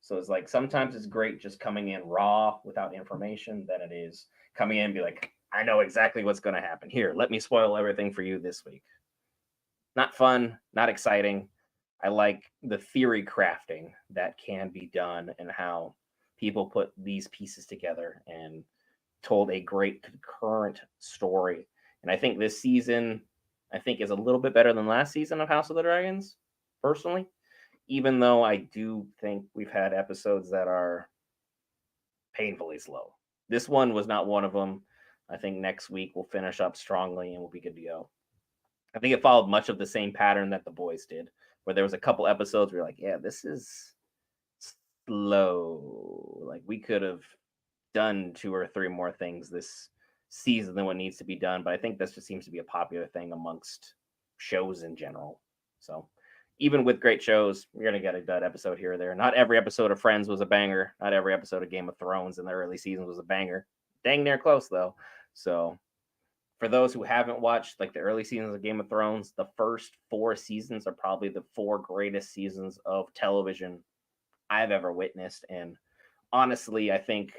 So it's like sometimes it's great just coming in raw without information than it is coming in and be like, I know exactly what's going to happen. Here, let me spoil everything for you this week. Not fun, not exciting. I like the theory crafting that can be done and how people put these pieces together and told a great concurrent story. And I think this season, is a little bit better than last season of House of the Dragons, personally. Even though I do think we've had episodes that are painfully slow. This one was not one of them. I think next week we'll finish up strongly and we'll be good to go. I think it followed much of the same pattern that The Boys did, where there was a couple episodes where you're like, yeah, this is slow. Like, we could have done 2 or 3 more things this season than what needs to be done. But I think this just seems to be a popular thing amongst shows in general. So even with great shows, you're going to get a dud episode here or there. Not every episode of Friends was a banger. Not every episode of Game of Thrones in the early seasons was a banger. Dang near close, though. So for those who haven't watched like the early seasons of Game of Thrones, the first 4 seasons are probably the 4 greatest seasons of television I've ever witnessed. And honestly, I think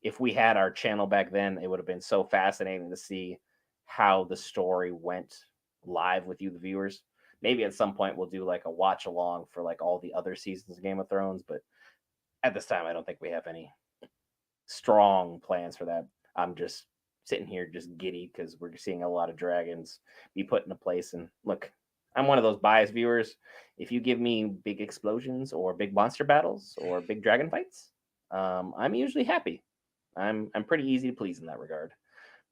if we had our channel back then, it would have been so fascinating to see how the story went live with you, the viewers. Maybe at some point we'll do like a watch along for like all the other seasons of Game of Thrones, but at this time, I don't think we have any strong plans for that. I'm just sitting here just giddy because we're seeing a lot of dragons be put into place. And look, I'm one of those biased viewers. If you give me big explosions or big monster battles or big dragon fights, I'm usually happy. I'm pretty easy to please in that regard.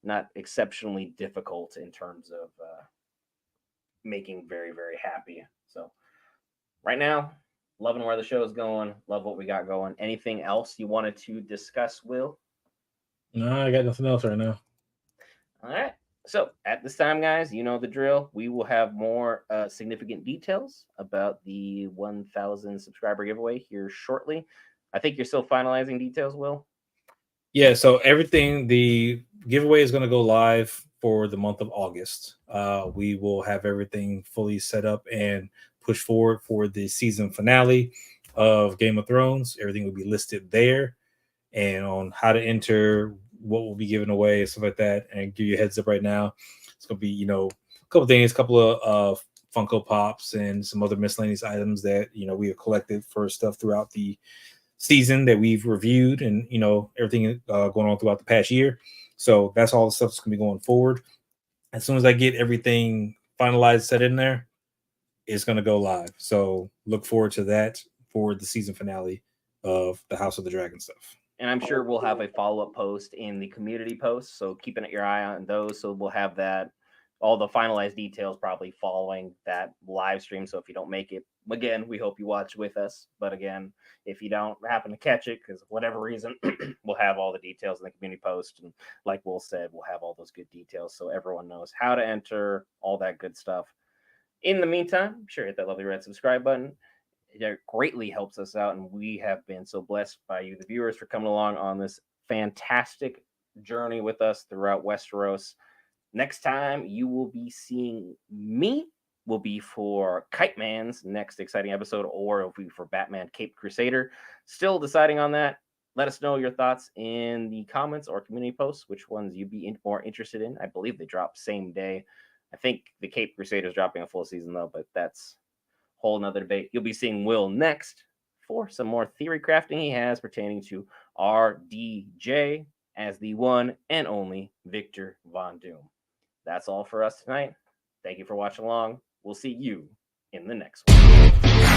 Not exceptionally difficult in terms of making very, very happy. So right now, loving where the show is going. Love what we got going. Anything else you wanted to discuss, Will? no, I got nothing else right now. All right. So at this time, guys, you know the drill. We will have more significant details about the 1,000 subscriber giveaway here shortly. I think you're still finalizing details, Will. Yeah, so everything, the giveaway is going to go live for the month of August. We will have everything fully set up and push forward for the season finale of Game of Thrones. Everything will be listed there, and on how to enter, what will be given away and stuff like that, and give you a heads up right now. It's gonna be, a couple things, a couple of Funko Pops and some other miscellaneous items that we have collected for stuff throughout the season that we've reviewed, and everything going on throughout the past year. So that's all the stuff that's gonna be going forward. As soon as I get everything finalized, set in there, it's gonna go live. So look forward to that for the season finale of the House of the Dragon stuff. And I'm sure we'll have a follow-up post in the community post, so keeping your eye on those. So we'll have that, all the finalized details probably following that live stream. So if you don't make it, again, we hope you watch with us. But again, if you don't happen to catch it, because whatever reason, we'll have all the details in the community post. And like Will said, we'll have all those good details so everyone knows how to enter, all that good stuff. In the meantime, sure, hit that lovely red subscribe button. It greatly helps us out, and we have been so blessed by you, the viewers, for coming along on this fantastic journey with us throughout Westeros. Next time you will be seeing me will be for Kite Man's next exciting episode, or it'll be for Batman Caped Crusader. Still deciding on that. Let us know your thoughts in the comments or community posts, which ones you'd be more interested in. I believe they drop same day. I think the Caped Crusader is dropping a full season, though, but that's whole nother debate. You'll be seeing Will next for some more theory crafting he has pertaining to RDJ as the one and only Victor Von Doom. That's all for us tonight. Thank you for watching along. We'll see you in the next one.